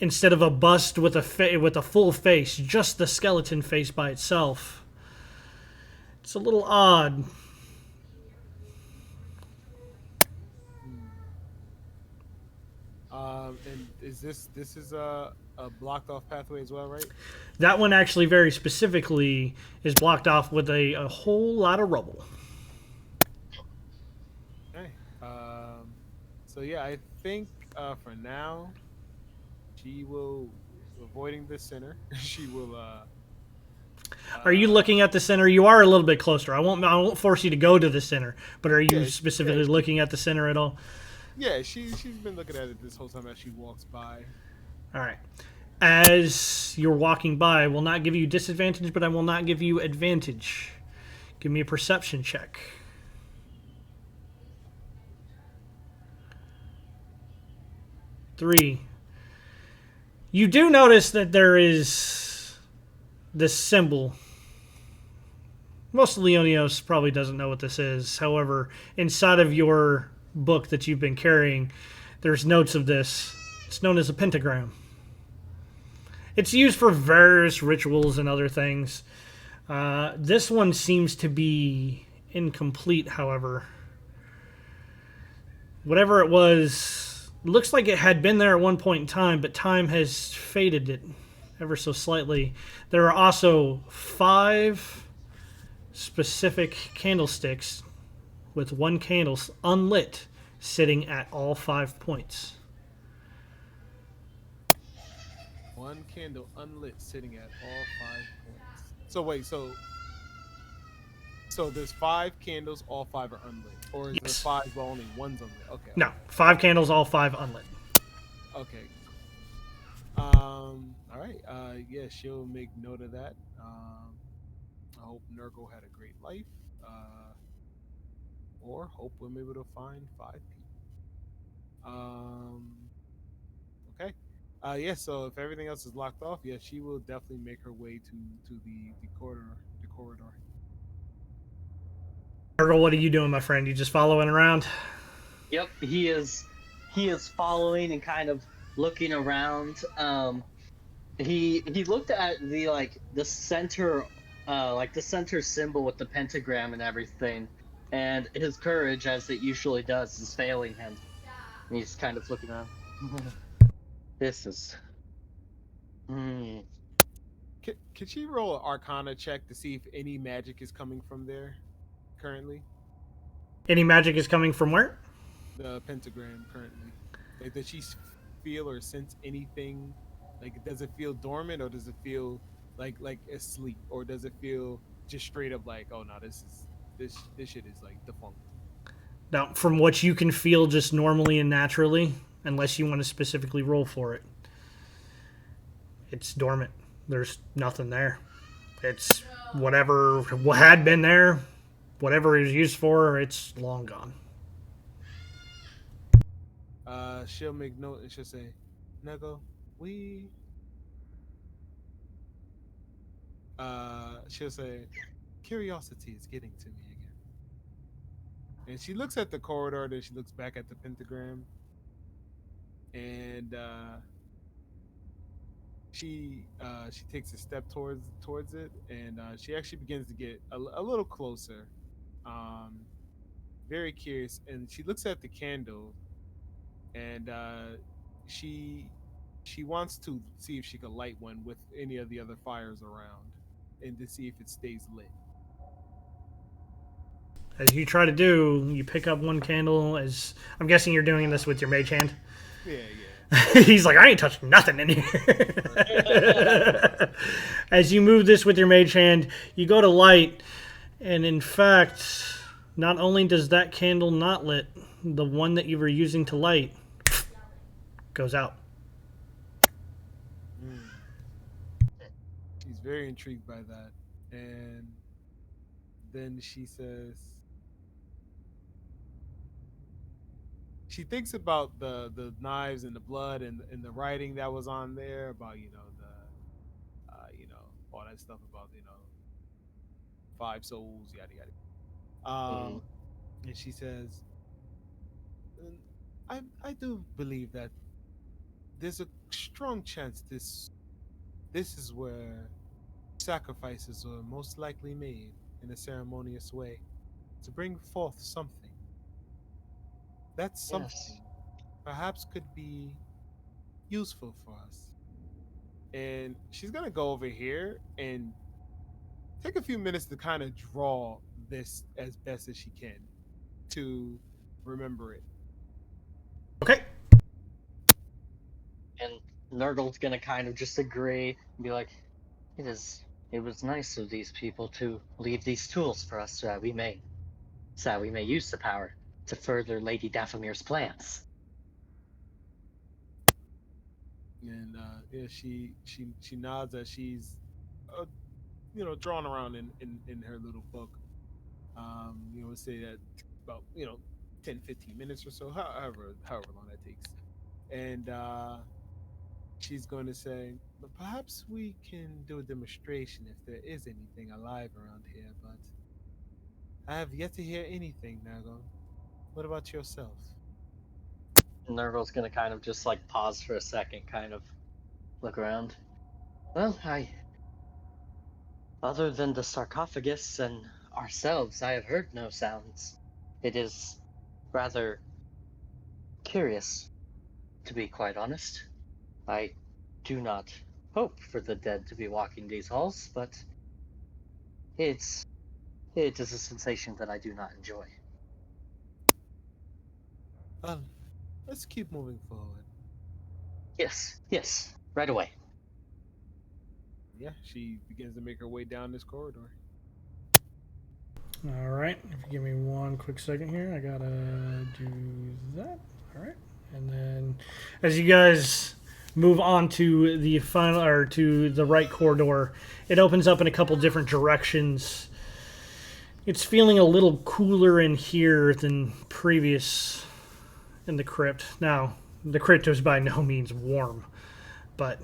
instead of a bust with a full face, just the skeleton face by itself. It's a little odd. And this is a blocked off pathway as well, right? That one actually very specifically is blocked off with a whole lot of rubble. Okay. So yeah, I think for now she will avoiding the center. She will. Are you looking at the center? You are a little bit closer. I won't force you to go to the center, but are you Yeah, specifically looking at the center at all? Yeah, she's been looking at it this whole time as she walks by. All right. As you're walking by, I will not give you disadvantage, but I will not give you advantage. Give me a perception check. 3. You do notice that there is this symbol. Most of Leonios probably doesn't know what this is. However, inside of your book that you've been carrying, there's notes of this. It's known as a pentagram. It's used for various rituals and other things. This one seems to be incomplete, however. Whatever it was, looks like it had been there at one point in time, but time has faded it ever so slightly. There are also 5 specific candlesticks with one candle unlit sitting at all 5 points. One candle unlit, sitting at all 5 points. So wait, so there's 5 candles, all 5 are unlit, or is Yes. there 5 but only one's unlit? Okay. No, 5 candles, all 5 unlit. Okay. All right. Yeah, she'll make note of that. I hope Nurgle had a great life. Or hope I'm able to find 5 people. Okay. Yeah. So if everything else is locked off, yeah, she will definitely make her way to the corridor. The corridor. Ergol, what are you doing, my friend? You just following around? Yep, he is following and kind of looking around. He looked at the center the center symbol with the pentagram and everything, and his courage, as it usually does, is failing him. He's kind of looking around. This is. Hmm. Can she roll an Arcana check to see if any magic is coming from there currently? Any magic is coming from where? The pentagram currently. Like, does she feel or sense anything? Like, does it feel dormant or does it feel like asleep, or does it feel just straight up like, oh no, this shit is like defunct? Now, from what you can feel just normally and naturally, unless you want to specifically roll for it, it's dormant. There's nothing there. It's whatever had been there, whatever it was used for, it's long gone. She'll make note and she'll say, Nego, we she'll say, curiosity is getting to me again. And she looks at the corridor, then she looks back at the pentagram, and she takes a step towards it, and she actually begins to get a little closer, um, very curious, and she looks at the candle, and she she wants to see if she can light one with any of the other fires around, and to see if it stays lit. As you try to do, you pick up one candle. As I'm guessing you're doing this with your mage hand. Yeah, yeah. He's like, I ain't touching nothing in here. As you move this with your mage hand, you go to light, and in fact, not only does that candle not lit, the one that you were using to light goes out. Mm. She's very intrigued by that, and then she says, she thinks about the knives and the blood and the writing that was on there about the all that stuff about five souls, yada yada. Hmm. And she says, "Mm, I do believe that there's a strong chance this is where sacrifices were most likely made in a ceremonious way to bring forth something. That Yes. something perhaps could be useful for us." And she's gonna go over here and take a few minutes to kind of draw this as best as she can to remember it. Okay. And Nurgle's gonna kind of just agree and be like, "It is. It was nice of these people to leave these tools for us so that we may use the power to further Lady Daphamir's plans." And yeah, she nods as she's uh, drawing around in her little book. Let's say that about 10-15 minutes or so, however long that takes. And she's going to say, but perhaps we can do a demonstration if there is anything alive around here, but I have yet to hear anything, Nagon. What about yourself? Nurgle's gonna kind of just like pause for a second, kind of look around. Well, other than the sarcophagus and ourselves, I have heard no sounds. It is rather curious, to be quite honest. I do not hope for the dead to be walking these halls, but it's it is a sensation that I do not enjoy. Well, let's keep moving forward. Yes, yes, right away. Yeah, she begins to make her way down this corridor. All right. If you give me one quick second here, I gotta do that. All right. And then, as you guys move on to the final or to the right corridor, it opens up in a couple different directions. It's feeling a little cooler in here than previous in the crypt. Now, the crypt was by no means warm, but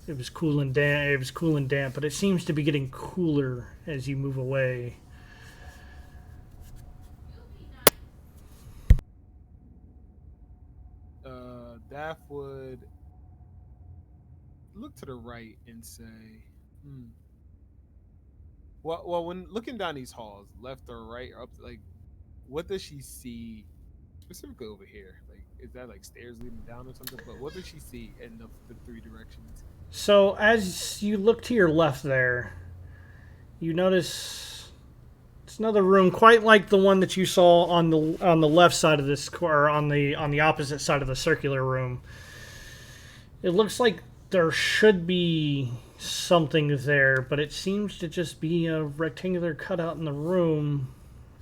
it was cool and damp. It was cool and damp, but it seems to be getting cooler as you move away. Daff would look to the right and say, hmm. Well, when looking down these halls, left or right or up, like, what does she see specifically over here. Like, is that like stairs leading down or something? But what does she see in the three directions? So as you look to your left there, you notice it's another room quite like the one that you saw on the left side of this, or on the opposite side of the circular room. It looks like there should be something there, but it seems to just be a rectangular cutout in the room.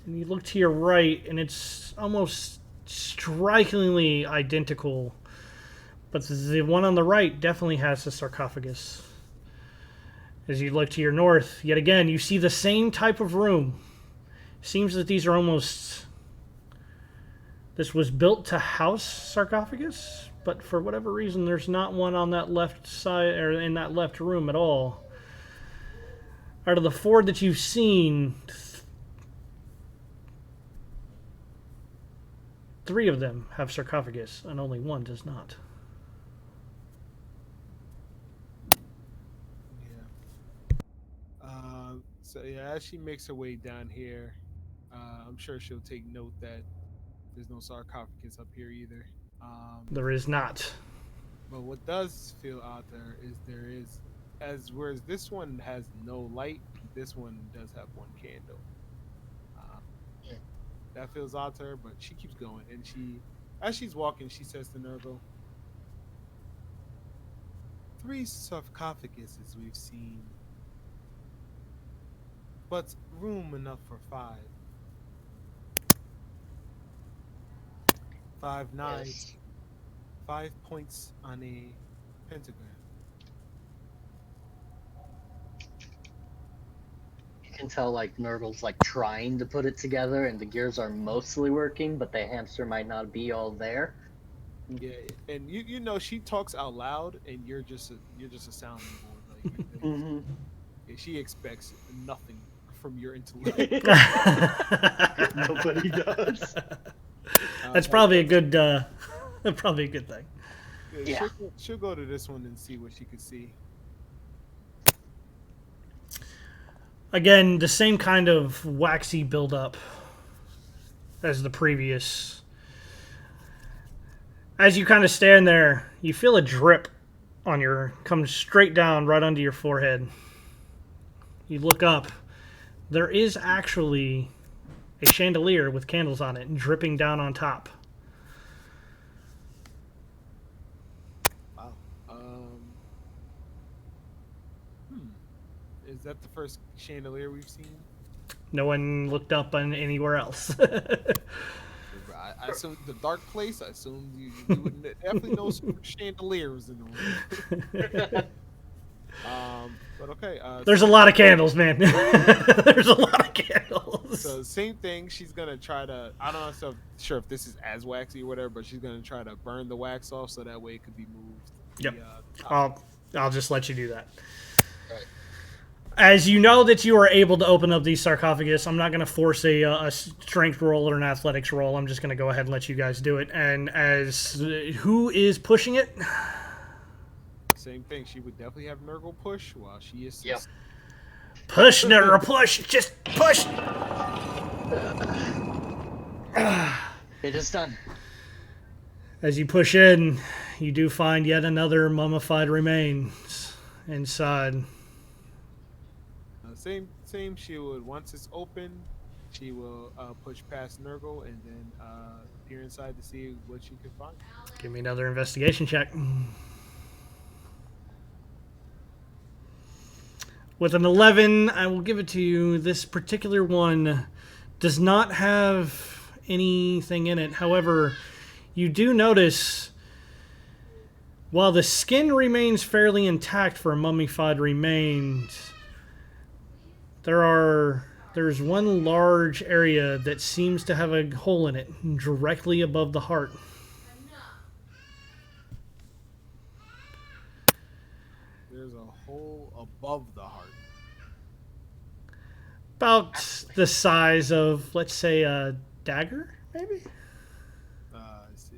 And you look to your right, and it's almost strikingly identical. But the one on the right definitely has a sarcophagus. As you look to your north, yet again, you see the same type of room. Seems that these are almost... This was built to house sarcophagus, but for whatever reason, there's not one on that left side, or in that left room at all. Out of the four that you've seen, three of them have sarcophagus, and only one does not. Yeah. So yeah, as she makes her way down here, I'm sure she'll take note that there's no sarcophagus up here either. There is not. But what does feel out there is, as whereas this one has no light, this one does have one candle. Uh, Yeah. that feels odd to her, but she keeps going, and as she's walking, she says to Nurgle, "3 sarcophaguses we've seen, but room enough for 5. 5 knives, Yes. 5 points on a pentagram." You can tell like Nurgle's like trying to put it together, and the gears are mostly working, but the hamster might not be all there. Yeah, and you know she talks out loud, and you're just a sounding board. Like Hmm. she expects nothing from your intellect. Nobody does. That's probably a good, probably a good thing. Yeah. She'll go to this one and see what she could see. Again, the same kind of waxy buildup as the previous. As you kind of stand there, you feel a drip on comes straight down right under your forehead. You look up. There is actually a chandelier with candles on it dripping down on top. Wow. Hmm. Is that the first chandelier we've seen? No one looked up on anywhere else. I assume the dark place. I assume you would definitely know some chandeliers in the room. But okay. There's a lot of candles, man. There's a lot of candles. So same thing. She's gonna try to. I don't know sure if this is as waxy or whatever, but she's gonna try to burn the wax off so that way it could be moved. Yep. The top. I'll just let you do that. Right. As you know that you are able to open up these sarcophagus, I'm not going to force a strength roll or an athletics roll. I'm just going to go ahead and let you guys do it. And who is pushing it? Same thing. She would definitely have Nurgle push while she is. Yep. Push, Nurgle, push. Just push. It is done. As you push in, you do find yet another mummified remains inside. Same. She would, once it's open, she will push past Nurgle and then peer inside to see what she can find. Give me another investigation check. With an 11, I will give it to you. This particular one does not have anything in it. However, you do notice, while the skin remains fairly intact for a mummified remains, there's one large area that seems to have a hole in it, directly above the heart. There's a hole above the heart. About the size of, let's say, a dagger, maybe? I see.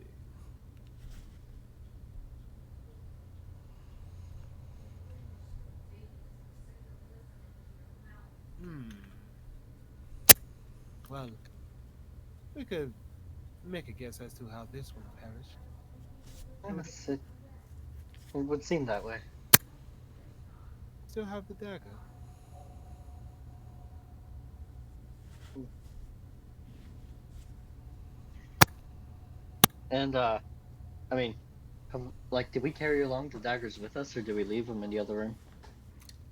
Well, we could Make a guess as to how this one perished. Yes, it would seem that way. Still have the dagger. And I mean, like, did we carry along the daggers with us, or did we leave them in the other room?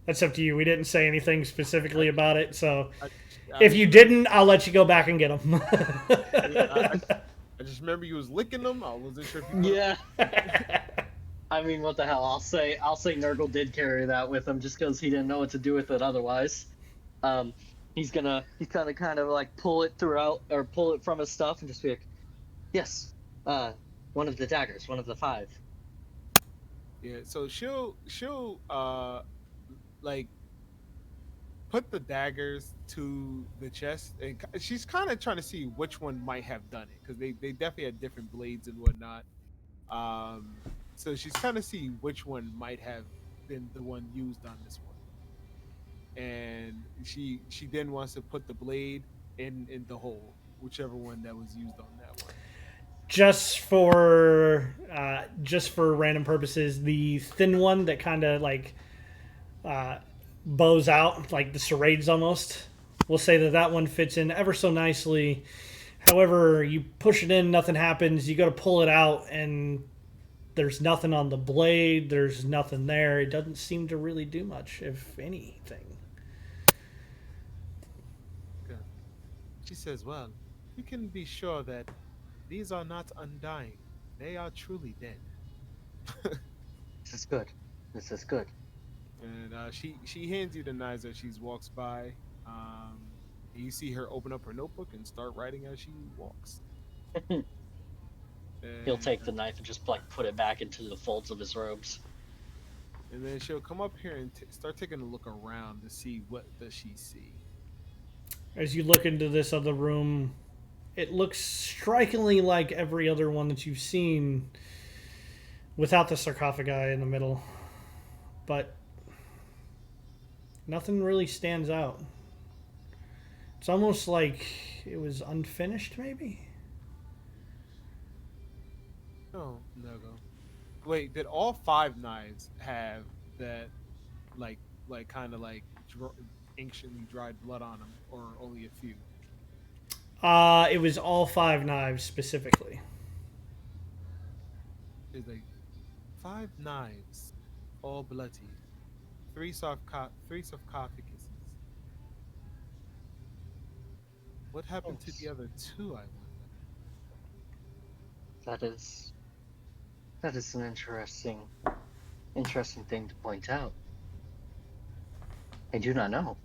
That's up to you. We didn't say anything specifically about it, so I, I if just you remember, didn't, I'll let you go back and get them. yeah, I just remember you was licking them. I wasn't sure if you put 'em- Yeah. I mean, what the hell? I'll say Nurgle did carry that with him just because he didn't know what to do with it otherwise. Um, he's kind of like pull it throughout or pull it from his stuff and just be like, yes, one of the daggers, one of the five. Yeah, so she'll like put the daggers to the chest, and she's kind of trying to see which one might have done it because they definitely had different blades and whatnot. Um, so she's trying to see which one might have been the one used on this one, and she then wants to put the blade in the hole, whichever one that was used on that one. Just for random purposes, the thin one that kind of like uh, bows out, like the serrades almost. We'll say that that one fits in ever so nicely. However, you push it in, nothing happens. You got to pull it out, and there's nothing on the blade. There's nothing there. It doesn't seem to really do much, if anything. Okay. She says, "Well, you can be sure that these are not undying; they are truly dead." This is good. This is good. And she hands you the knives as she walks by. You see her open up her notebook and start writing as she walks. He'll And take the knife and just like put it back into the folds of his robes. and then she'll come up here and start taking a look around to see what does she see. As you look into this other room, it looks strikingly like every other one that you've seen without the sarcophagi in the middle. But nothing really stands out. It's almost like it was unfinished, maybe? Oh, no go. Wait, did all five knives have that like kind of like anciently dried blood on them, or only a few? It was all five knives specifically. There's like five knives, all bloodied. Three sarcophaguses. What Oh, happened to the other two, I wonder? that is an interesting thing to point out. I do not know.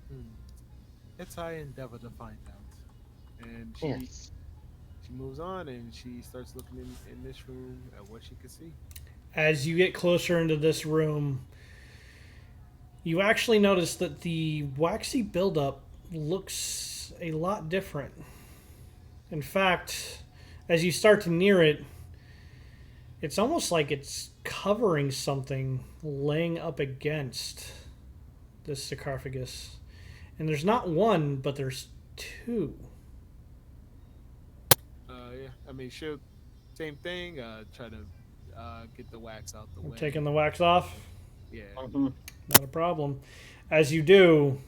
Hmm. It's I endeavor to find out. And Yes. she moves on and she starts looking in this room at what she can see. As you get closer into this room, you actually notice that the waxy buildup looks a lot different. In fact, as you start to near it, it's almost like it's covering something laying up against this sarcophagus. And there's not one, but there's two. Yeah, I mean, she'll same thing. Try to get the wax out the I'm way. taking the wax off. Yeah. Mm-hmm. Not a problem. As you do,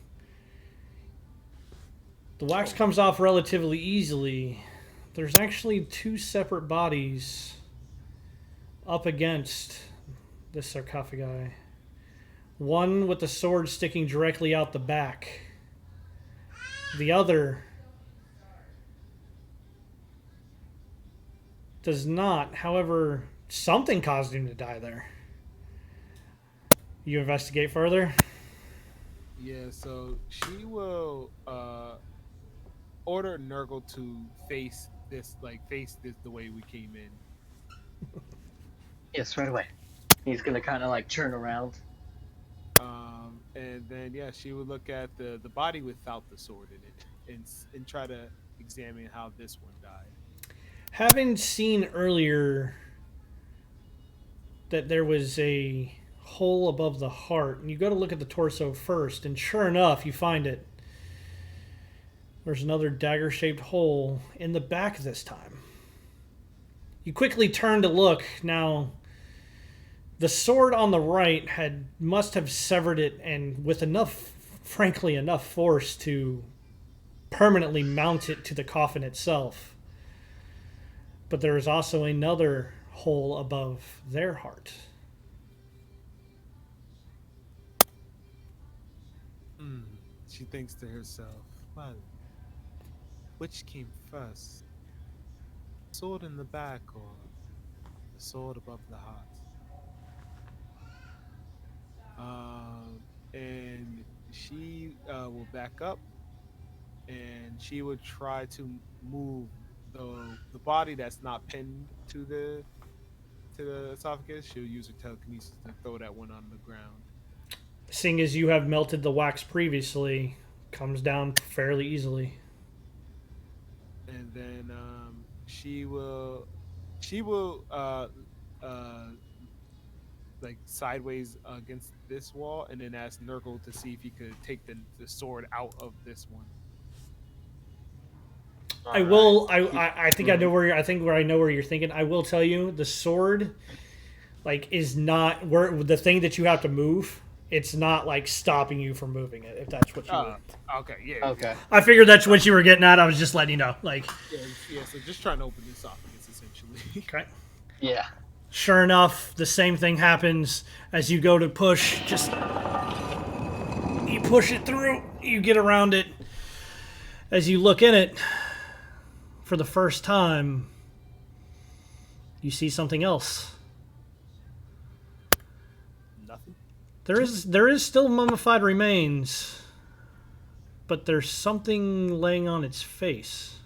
the wax Oh. comes off relatively easily. There's actually two separate bodies up against this sarcophagi. One with the sword sticking directly out the back. The other does not. However, something caused him to die there. You investigate further? Yeah. So she will order Nurgle to face this the way we came in. Yes, right away. He's gonna kind of like turn around. And then yeah, she would look at the body without the sword in it and try to examine how this one died. Having seen earlier that there was a hole above the heart, and you go to look at the torso first, and sure enough, you find it. There's another dagger-shaped hole in the back this time. You quickly turn to look. Now, the sword on the right must have severed it, and with frankly, enough force to permanently mount it to the coffin itself. But there is also another hole above their heart. She thinks to herself, well, which came first? Sword in the back or the sword above the heart? And she will back up, and she would try to move the body that's not pinned to the esophagus. She'll use her telekinesis to throw that one on the ground. Seeing as you have melted the wax previously, comes down fairly easily. And then she will uh like sideways against this wall, and then ask Nurgle to see if he could take the sword out of this one. I will. I think I know where I know where you're thinking. I will tell you, the sword, like, is not where the thing that you have to move. It's not like stopping you from moving it. If that's what you. Okay, yeah. Okay. I figured that's what you were getting at. I was just letting you know. Like. Yeah. So just trying to open the esophagus, essentially. Okay. Yeah. Sure enough, the same thing happens as you go to push. Just you push it through. You get around it. As you look in it, for the first time, you see something else. Nothing. There is still mummified remains, but there's something laying on its face.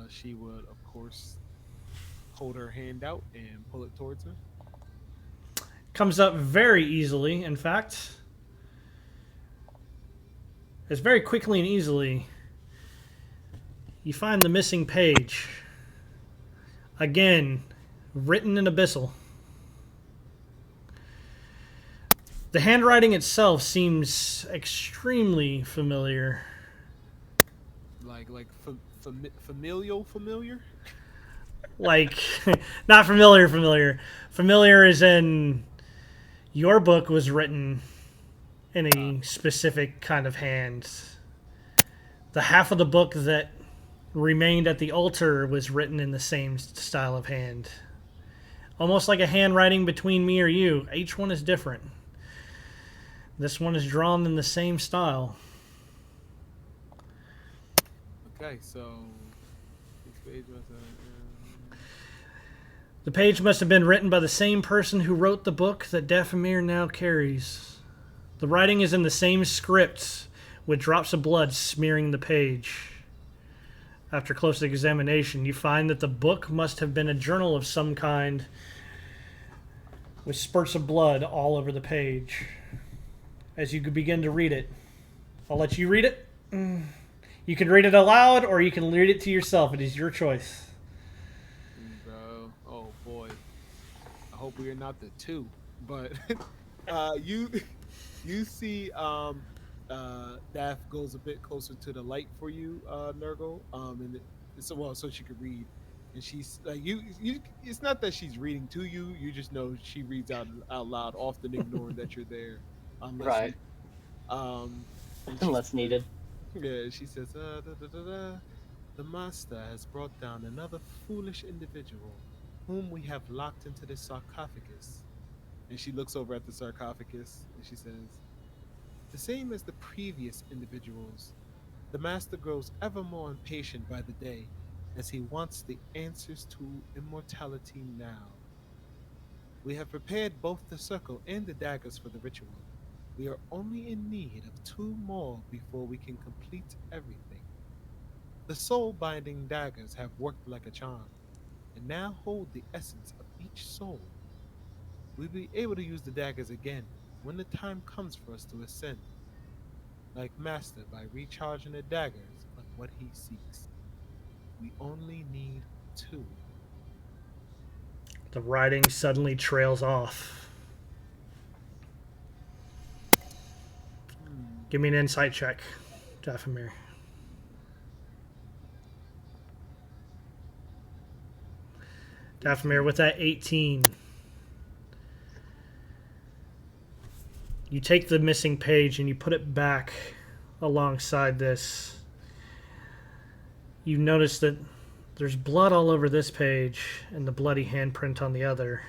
She would, of course, hold her hand out and pull it towards her. Comes up very easily, in fact. As very quickly and easily, you find the missing page. Again, written in Abyssal. The handwriting itself seems extremely familiar. Like familiar? Like, not familiar. Familiar as in your book was written in a specific kind of hand. The half of the book that remained at the altar was written in the same style of hand. Almost like a handwriting between me or you. Each one is different. This one is drawn in the same style. Okay, so the page must have been written by the same person who wrote the book that Daphamir now carries. The writing is in the same script, with drops of blood smearing the page. After close examination, you find that the book must have been a journal of some kind, with spurts of blood all over the page. As you begin to read it, I'll let you read it. You can read it aloud, or you can read it to yourself. It is your choice. Bro, oh boy, I hope we are not the two. But you see, Daph goes a bit closer to the light for you, Nurgle. So she could read, and she's like you. It's not that she's reading to you. You just know she reads out loud, often ignoring that you're there, unless Right. Unless needed. Yeah, she says, the master has brought down another foolish individual, whom we have locked into the sarcophagus. And she looks over at the sarcophagus, and she says, the same as the previous individuals, the master grows ever more impatient by the day, as he wants the answers to immortality now. We have prepared both the circle and the daggers for the ritual. We are only in need of 2 more before we can complete everything. The soul-binding daggers have worked like a charm, and now hold the essence of each soul. We'll be able to use the daggers again when the time comes for us to ascend, like Master by recharging the daggers on what he seeks. We only need 2. The writing suddenly trails off. Give me an insight check, Daphamir. Daphamir, with that 18, you take the missing page and you put it back alongside this. You notice that there's blood all over this page and the bloody handprint on the other.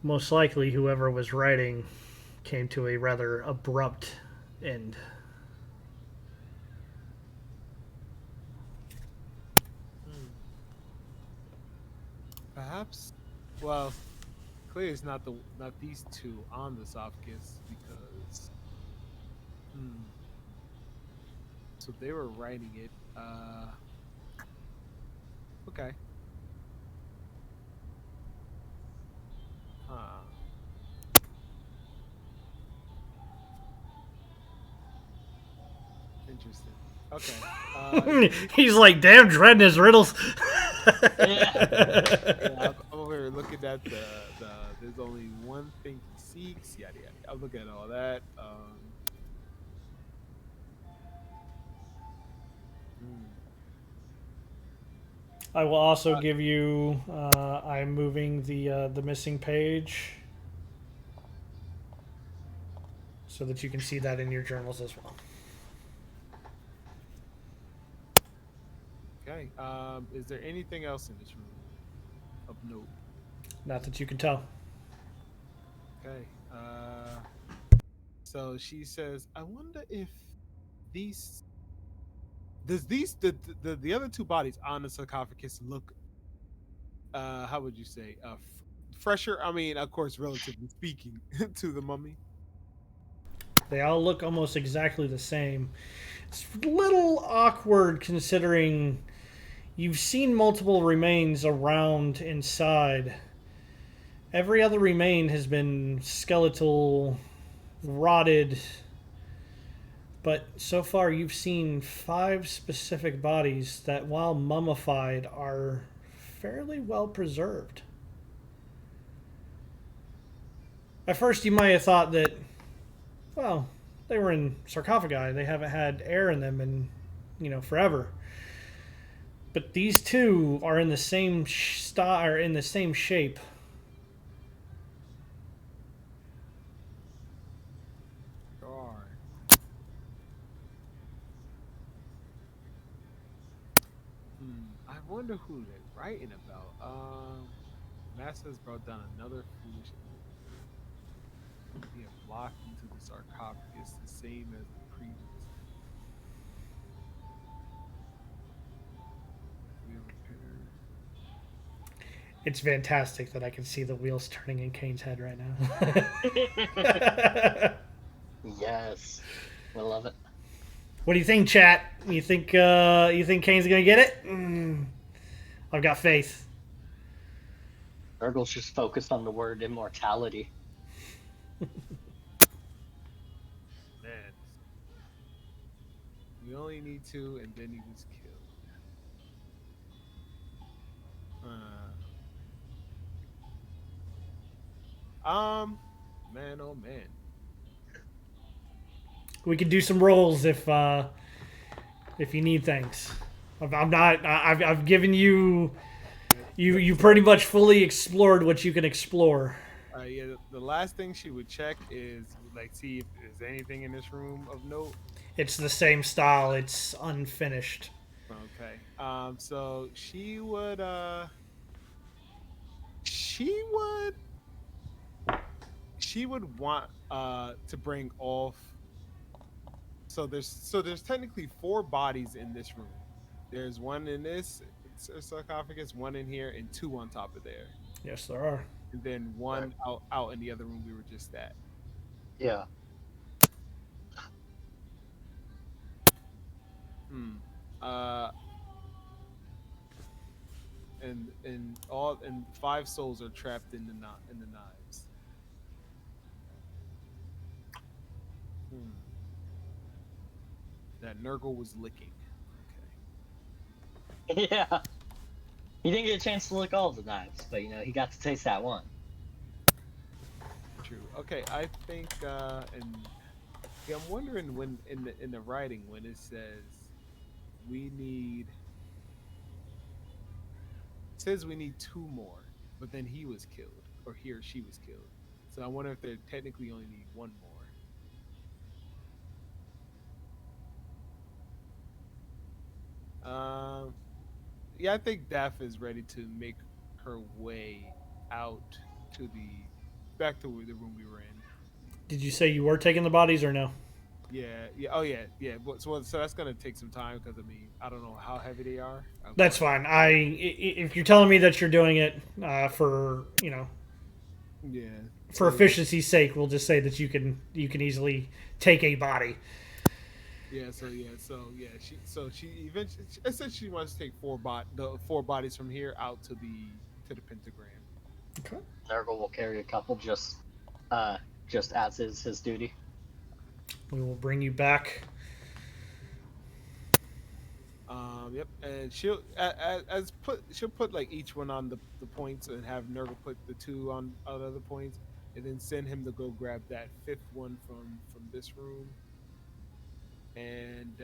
Most likely, whoever was writing came to a rather abrupt end. Perhaps. Well, clearly it's not these two on the esophagus because. So they were writing it. Okay. Huh. Interesting. Okay. He's like, damn, dreading his riddles. Yeah, I'm over here looking at the. There's only one thing he seeks. Yada yada. I'll look at all that. I will also give you. I'm moving the missing page so that you can see that in your journals as well. Okay. Is there anything else in this room of note? Not that you can tell. Okay. So she says, "I wonder if these the other two bodies on the sarcophagus look how would you say fresher? I mean, of course, relatively speaking, to the mummy." They all look almost exactly the same. It's a little awkward considering you've seen multiple remains around inside. Every other remain has been skeletal, rotted, but so far you've seen 5 specific bodies that, while mummified, are fairly well preserved. At first you might have thought that, well, they were in sarcophagi. They haven't had air in them in, forever. But these two are in the same are in the same shape. Sure. I wonder who they're writing about. Master has brought down another foolish. We have locked into the sarcophagus, the same as the previous. We have repaired. It's fantastic that I can see the wheels turning in Kane's head right now. Yes, I love it. What do you think, chat? You think Kane's gonna get it? I've got faith. Urgel's just focused on the word immortality. Man, we only need 2, and then he was killed. Man, oh man. We could do some rolls if you need things. I've given you. You pretty much fully explored what you can explore. Yeah, the last thing she would check is see if there's anything in this room of note. It's the same style. It's unfinished. Okay. So she would want to bring off. So there's technically 4 bodies in this room. There's one in this sarcophagus, one in here, and 2 on top of there. Yes, there are. And then one out in the other room we were just at. Yeah. And 5 souls are trapped in the knives. That Nurgle was licking. Okay. Yeah. He didn't get a chance to lick all the knives, but he got to taste that one. true. Okay, I think, and yeah, I'm wondering when in the writing when it says we need says we need two more, but then he was killed or he or she was killed. So I wonder if they technically only need one more. Um, yeah, I think Daph is ready to make her way out to the back to the room we were in. Did you say you were taking the bodies or no? Yeah, yeah, oh yeah, yeah. But so that's gonna take some time because I mean I don't know how heavy they are, That's but fine. If you're telling me that you're doing it for yeah. for So efficiency's sake, we'll just say that you can easily take a body. yeah, she eventually essentially wants to take the four bodies from here out to the pentagram. Okay. Nurgle will carry a couple just as is his duty. We will bring you back. Yep, and she'll put like each one on the points and have Nurgle put the two on other points, and then send him to go grab that fifth one from this room. And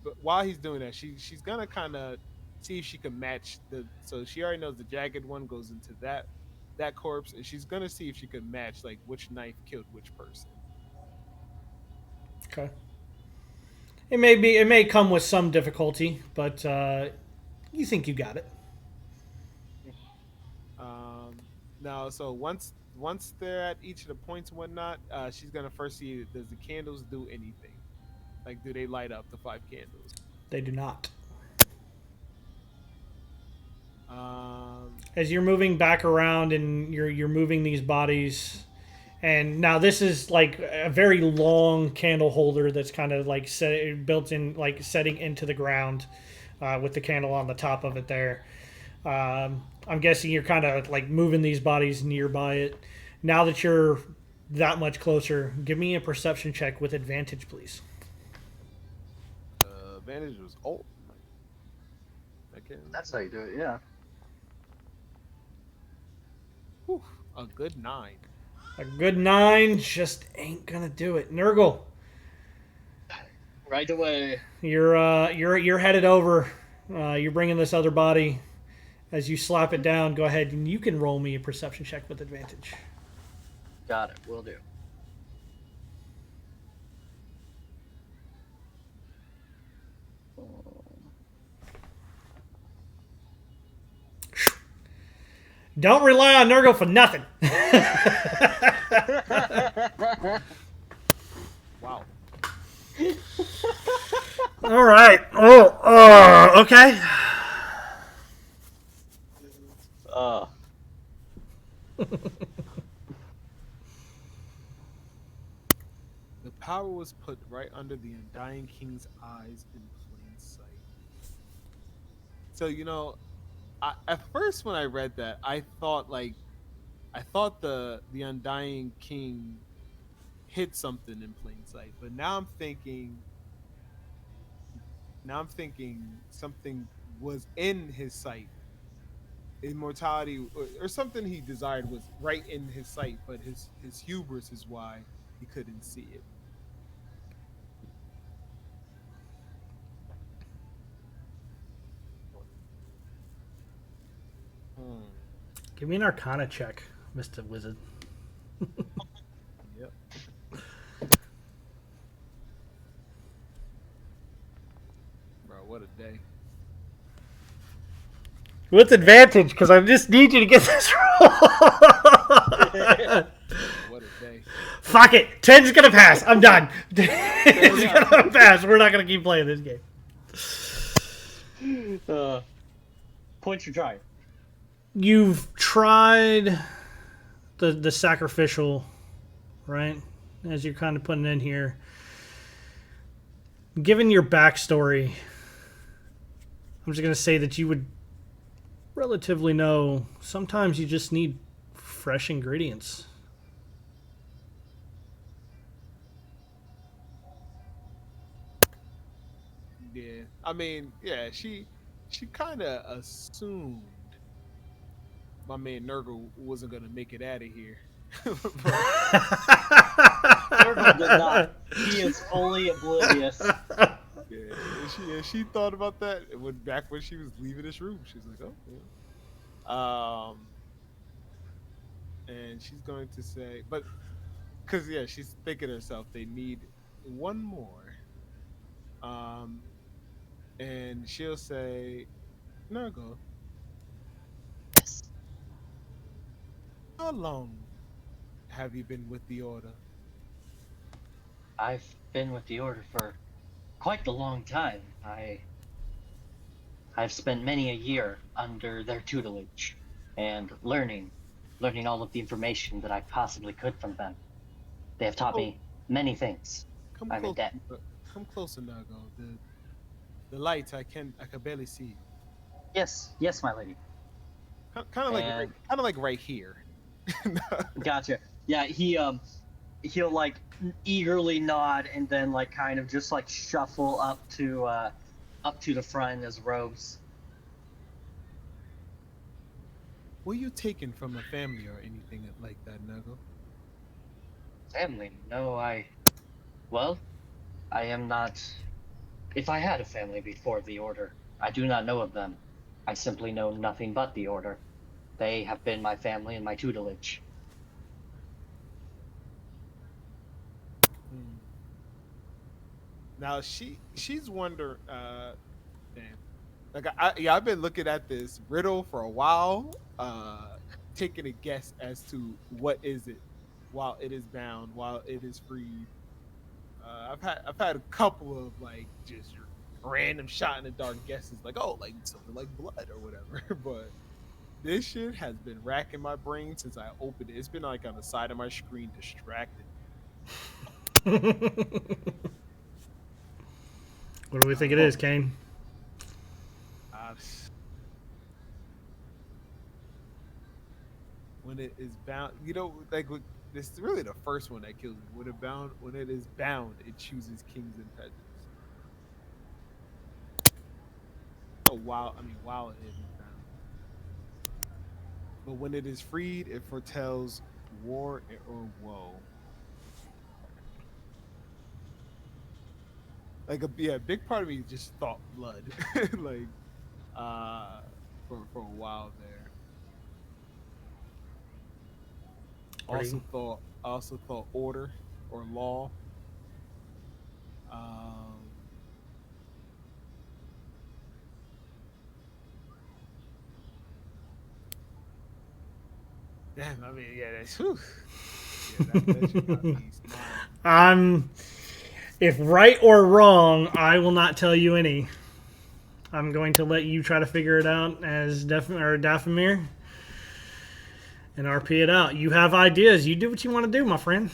but while he's doing that, she's gonna kind of see if she can match the. So she already knows the jagged one goes into that corpse, and she's gonna see if she can match like which knife killed which person. Okay. It may come with some difficulty, but you think you got it. Um, Now, so once they're at each of the points and whatnot, she's gonna first see does the candles do anything? Like, do they light up the five candles? They do not. Um, As you're moving back around and you're moving these bodies, and now this is like a very long candle holder that's kind of like built in, like setting into the ground, with the candle on the top of it there. I'm guessing you're kind of like moving these bodies nearby it. Now that you're that much closer, give me a perception check with advantage, please. Advantage was old. I can't. That's how you do it, yeah. Whew, a good 9. A good 9 just ain't gonna do it. Nurgle, Right away. you're headed over. You're bringing this other body. As you slap it down, go ahead and you can roll me a perception check with advantage. Got it, will do. Don't rely on Nurgle for nothing. Wow. All right. Okay. uh, The power was put right under the undying king's eyes in plain sight. So at first when I read that, I thought the undying king hid something in plain sight, but now I'm thinking something was in his sight. Immortality or something he desired was right in his sight, but his hubris is why he couldn't see it. Hmm. Give me an Arcana check, Mr. Wizard. Yep. Bro, what a day. With advantage, because I just need you to get this roll. What a day. Fuck it. 10's gonna pass. I'm done. 10's gonna pass. We're not gonna keep playing this game. Points you try. You've tried the sacrificial, right? As you're kind of putting in here. Given your backstory, I'm just gonna say that you would relatively know sometimes you just need fresh ingredients. Yeah. I mean, yeah, she kind of assumed my man Nurgle wasn't gonna make it out of here. Nurgle did not. He is fully oblivious. She thought about that when she was leaving this room. She's like, oh, yeah. And she's going to say, but because she's thinking to herself, they need one more. Um, and she'll say, Nurgle, Yes, how long have you been with the Order? I've been with the Order for quite the long time. I've spent many a year under their tutelage and learning all of the information that I possibly could from them. They have taught Oh, me many things. come I'm in close. debt. Come closer, Nurgle. The light, I can barely see you. Yes, yes, my lady. And Kind of like right here. gotcha. Yeah, he'll like eagerly nod and then like kind of just like shuffle up to the front in his robes. Were you taken from a family or anything like that, Nurgle? Family? No, well, I am not. If I had a family before the Order, I do not know of them. I simply know nothing but the Order. They have been my family and my tutelage. Hmm. Now she's wonder. Damn. Like I've been looking at this riddle for a while, taking a guess as to what is it, while it is bound, while it is freed. I've had a couple of like just random shot in the dark guesses, like oh, like something like blood or whatever. But this shit has been racking my brain since I opened it. It's been like on the side of my screen, distracting me. What do we think it Oh, is, Kane? uh, when it is bound, this is really the first one that kills me. When it is bound, it chooses kings and peasants. Oh, while it is bound, but when it is freed, it foretells war or woe. A big part of me just thought blood, like uh, for a while there. What are you? I also thought order or law. Um, Damn, I mean, yeah, that's whew. Yeah, that shit got me smiling. I'm. If right or wrong, I will not tell you any. I'm going to let you try to figure it out as Daphamir and RP it out. You have ideas. You do what you want to do, my friend.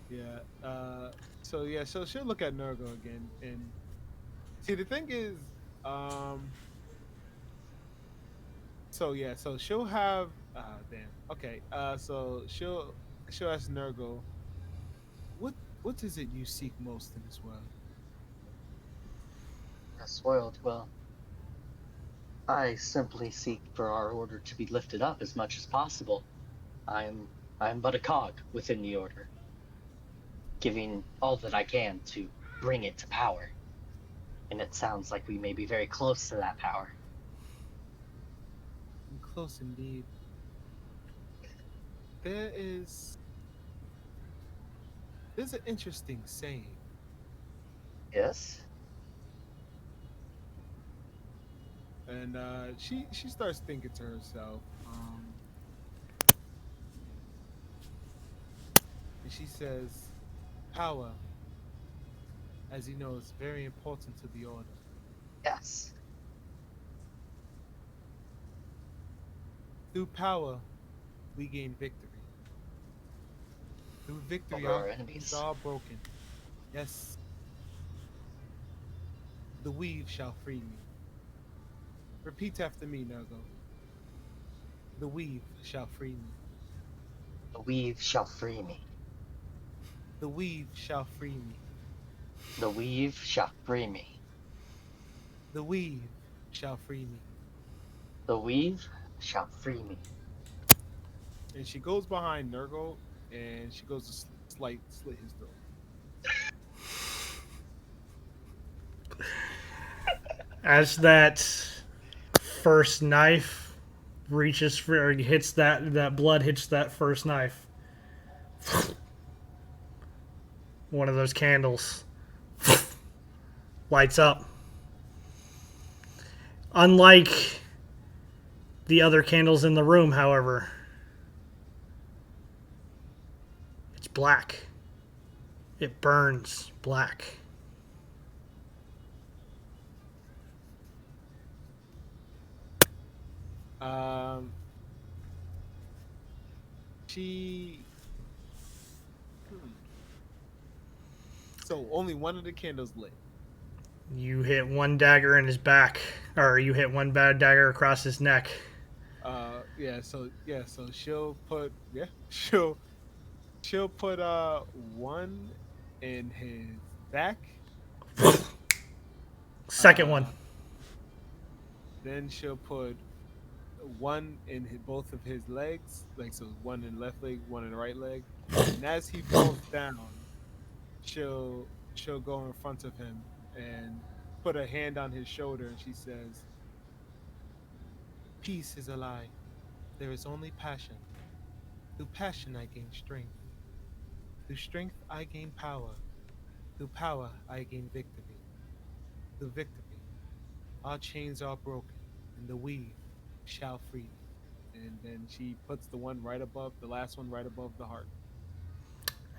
Yeah. So she'll look at Nurgle again and see the thing is, um, so she'll have damn. Okay. She'll ask Nurgle, what is it you seek most in this world? Spoiled. Well, I simply seek for our Order to be lifted up as much as possible. I'm I'm but a cog within the Order, giving all that I can to bring it to power. And it sounds like we may be very close to that power. I'm close indeed. There is there's an interesting saying, Yes? and she starts thinking to herself, and she says, "Power, as you know, is very important to the order. Yes. Through power, we gain victory. Through victory, Over our our chains enemies. are broken. Yes, the weave shall free me. Repeat after me, Nurgle. The weave shall free me. The weave shall free me. The weave shall free me. The weave shall free me. The weave shall free me. The weave shall free me. And she goes behind Nurgle, and she goes to slit his throat. As that first knife reaches for, or hits that blood hits that first knife. One of those candles lights up. Unlike the other candles in the room, however, it's black. It burns black. Um, she. Hmm. So only one of the candles lit. You hit one dagger in his back, or you hit one bad dagger across his neck. So she'll put she'll put one in his back. Second one. Uh, then she'll put one in both of his legs, like so one in the left leg, one in the right leg. And as he falls down, she'll go in front of him and put a hand on his shoulder, and she says, "Peace is a lie. There is only passion. Through passion I gain strength. Through strength I gain power. Through power I gain victory. Through victory our chains are broken, and the weave shall free me." And then she puts the last one right above the heart.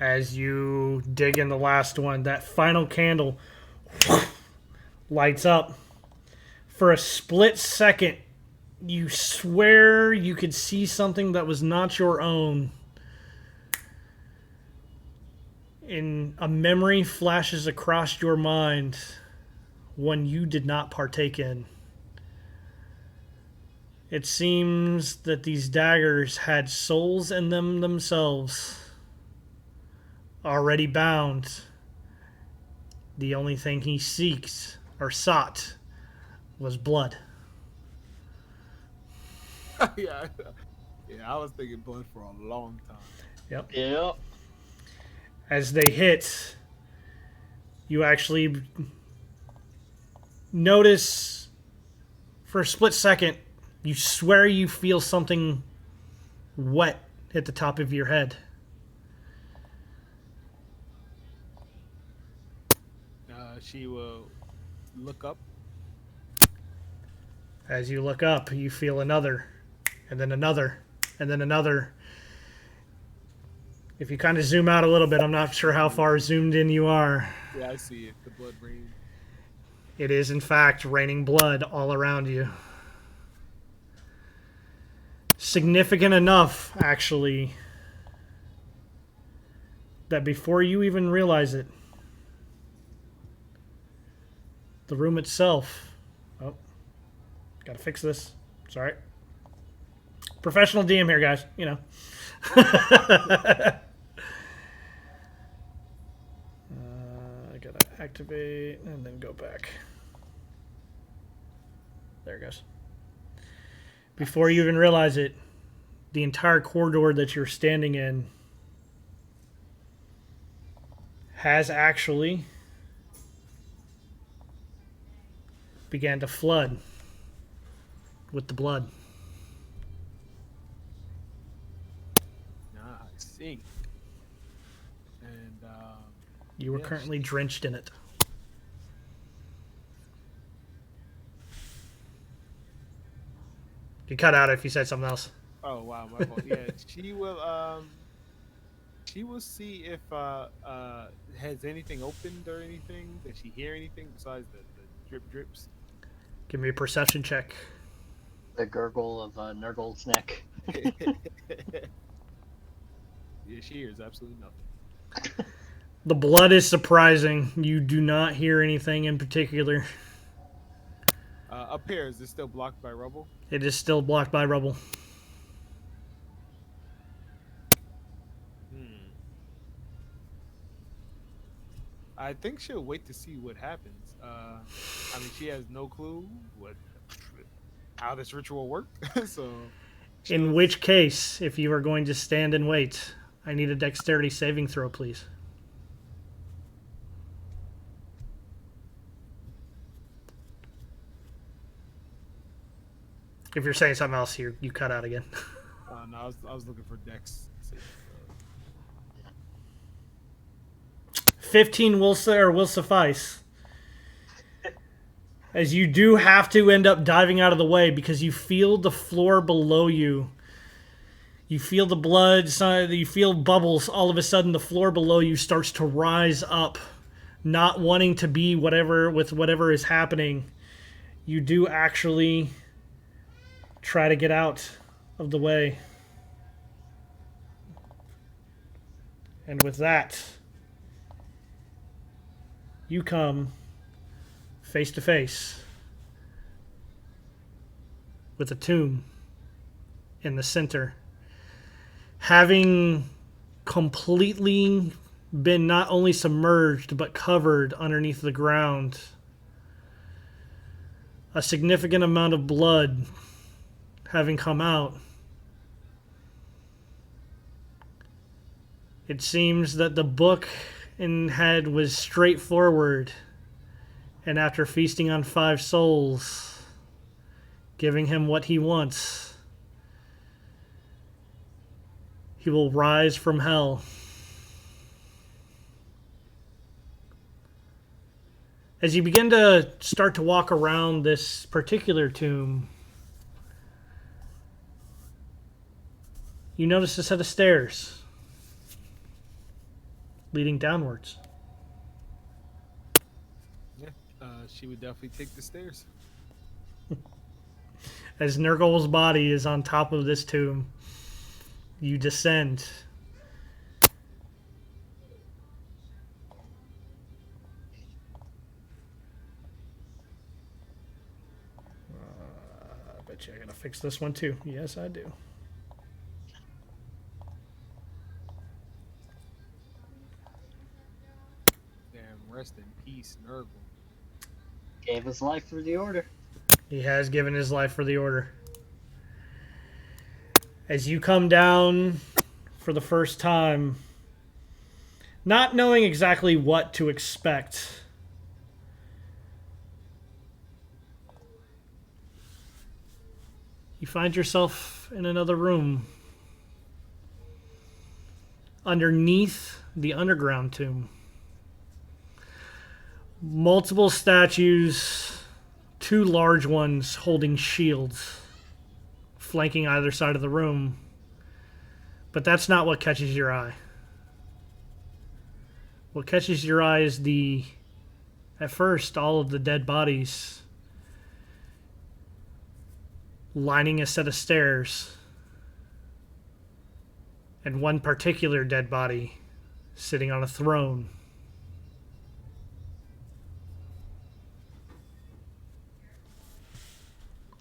As you dig in the last one, that final candle lights up. For a split second, you swear you could see something that was not your own. And a memory flashes across your mind, one you did not partake in. It seems that these daggers had souls in them themselves, already bound. The only thing he seeks or sought was blood. Yeah, yeah. I was thinking blood for a long time. Yep. Yep. As they hit, you actually notice for a split second, you swear you feel something wet hit the top of your head. She will look up. As you look up, you feel another, and then another, and then another. If you kind of zoom out a little bit, I'm not sure how far zoomed in you are. Yeah, I see it. The blood rain. It is, in fact, raining blood all around you. Significant enough, actually, that before you even realize it, the room itself. Oh, gotta fix this. Sorry. Professional DM here, guys. You know. I gotta activate and then go back. There it goes. Before you even realize it, the entire corridor that you're standing in has actually began to flood with the blood. I see. And You were yeah, currently drenched in it. You cut out if you said something else. oh wow, my fault. Yeah, she will see if has anything opened or anything. Does she hear anything besides the drip drips? Give me a perception check. The gurgle of Nurgle's neck. Yeah, she hears absolutely nothing. The blood is surprising. You do not hear anything in particular. Up here, is it still blocked by rubble? It is still blocked by rubble. I think she'll wait to see what happens. I mean, she has no clue what. how this ritual worked. So, In which case, if you are going to stand and wait, I need a dexterity saving throw, please. If you're saying something else, you cut out again. no, I was looking for Dex. 15 will suffice. As you do have to end up diving out of the way because you feel the floor below you. You feel the blood, you feel bubbles. All of a sudden, the floor below you starts to rise up, not wanting to be whatever is happening. You do actually try to get out of the way. And with that, you come face to face with a tomb in the center, having completely been not only submerged but covered underneath the ground. A significant amount of blood having come out. It seems that the book in head was straightforward, and after feasting on 5 souls, giving him what he wants, he will rise from hell. As you begin to start to walk around this particular tomb, you notice a set of stairs leading downwards. Yeah, she would definitely take the stairs. As Nurgle's body is on top of this tomb, you descend. I bet you I gotta fix this one too. Yes, I do. Rest in peace, Nurgle. Gave his life for the order. He has given his life for the order. As you come down for the first time, not knowing exactly what to expect, you find yourself in another room underneath the underground tomb. Multiple statues, 2 large ones holding shields, flanking either side of the room. But that's not what catches your eye. What catches your eye is at first, all of the dead bodies lining a set of stairs. And one particular dead body sitting on a throne.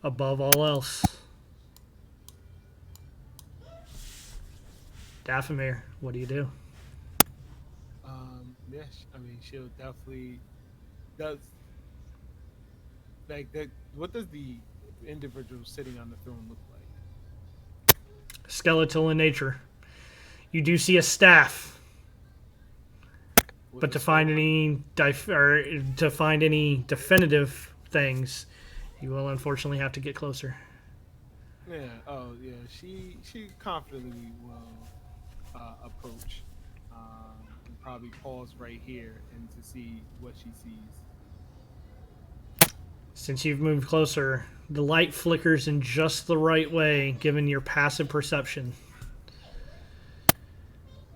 Above all else. Daphamir, what do you do? Yeah, I mean, she'll definitely does like that. What does the individual sitting on the throne look like? Skeletal in nature. You do see a staff, but to find any definitive things, you will unfortunately have to get closer. Yeah. Oh, yeah. She confidently will approach and probably pause right here and to see what she sees. Since you've moved closer, the light flickers in just the right way, given your passive perception.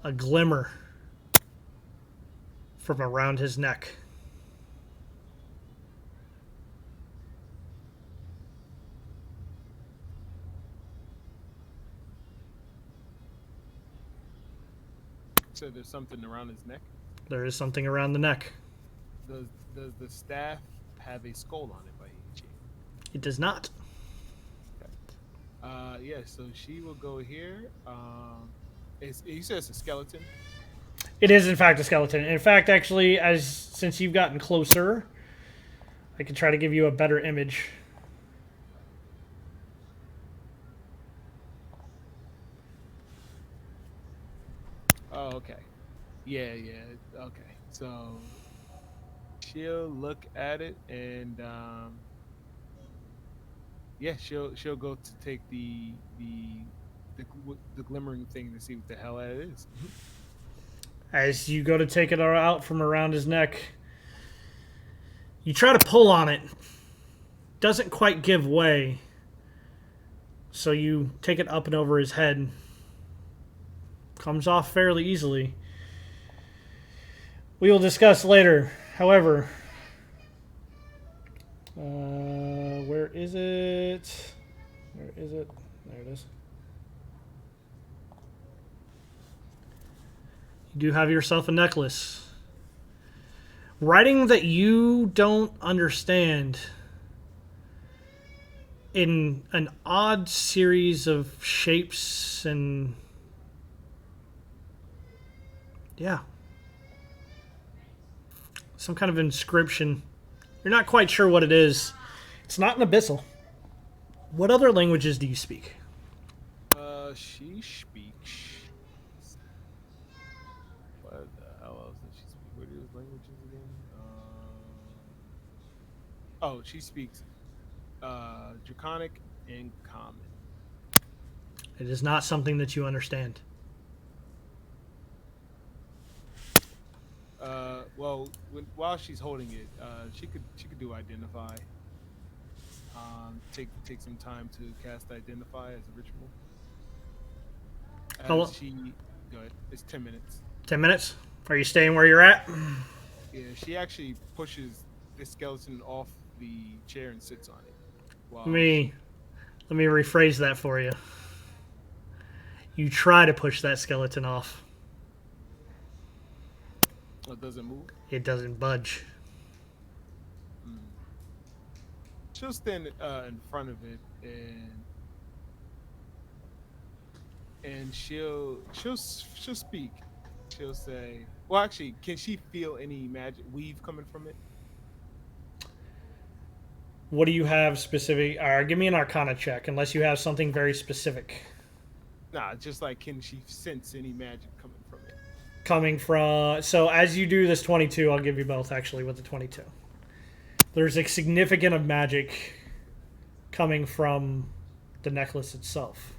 A glimmer from around his neck. So there's something around his neck. There is something around the neck. Does the staff have a skull on it by any chance? It does not. Okay. Yeah. So she will go here. You said it's a skeleton. It is in fact a skeleton. In fact, actually, since you've gotten closer, I can try to give you a better image. Oh, okay. Yeah, yeah. Okay. So she'll look at it and yeah, she'll go to take the glimmering thing to see what the hell that is. As you go to take it out from around his neck, you try to pull on it. Doesn't quite give way. So you take it up and over his head. Comes off fairly easily. We will discuss later. However, where is it? Where is it? There it is. You do have yourself a necklace. Writing that you don't understand in an odd series of shapes and yeah, some kind of inscription. You're not quite sure what it is. It's not an abyssal. What other languages do you speak? She speaks. What the hell else does she speak? What are those languages again? Oh, she speaks Draconic and Common. It is not something that you understand. Well, while she's holding it, she could do identify. Take some time to cast identify as a ritual. How As she go ahead, it's 10 minutes. 10 minutes? Are you staying where you're at? Yeah, she actually pushes the skeleton off the chair and sits on it. Let me rephrase that for you. You try to push that skeleton off. It doesn't move. It doesn't budge. She'll stand in front of it and she'll speak. She'll say, "Well, actually, can she feel any magic weave coming from it?" What do you have specific? Give me an Arcana check, unless you have something very specific. Nah, just like can she sense any magic coming from it? Coming from... So as you do this 22, I'll give you both, actually, with the 22. There's a significant of magic coming from the necklace itself.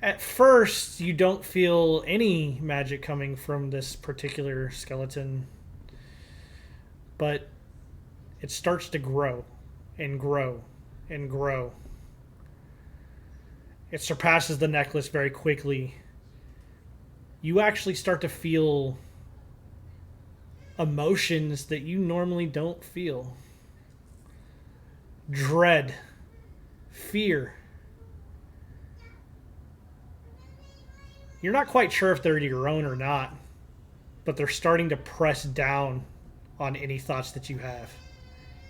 At first, you don't feel any magic coming from this particular skeleton, but it starts to grow and grow and grow. It surpasses the necklace very quickly. You actually start to feel emotions that you normally don't feel. Dread, fear. You're not quite sure if they're your own or not, but they're starting to press down on any thoughts that you have.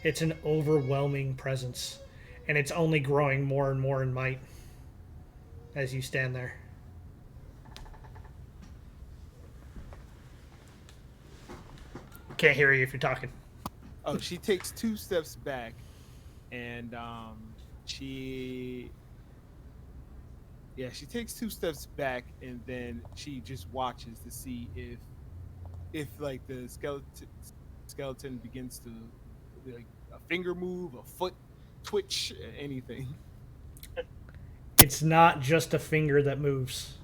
It's an overwhelming presence, and it's only growing more and more in might as you stand there. Can't hear you if you're talking. Oh, she takes 2 steps back, and she takes 2 steps back, and then she just watches to see if like the skeleton begins to, like, a finger move, a foot twitch, anything. It's not just a finger that moves.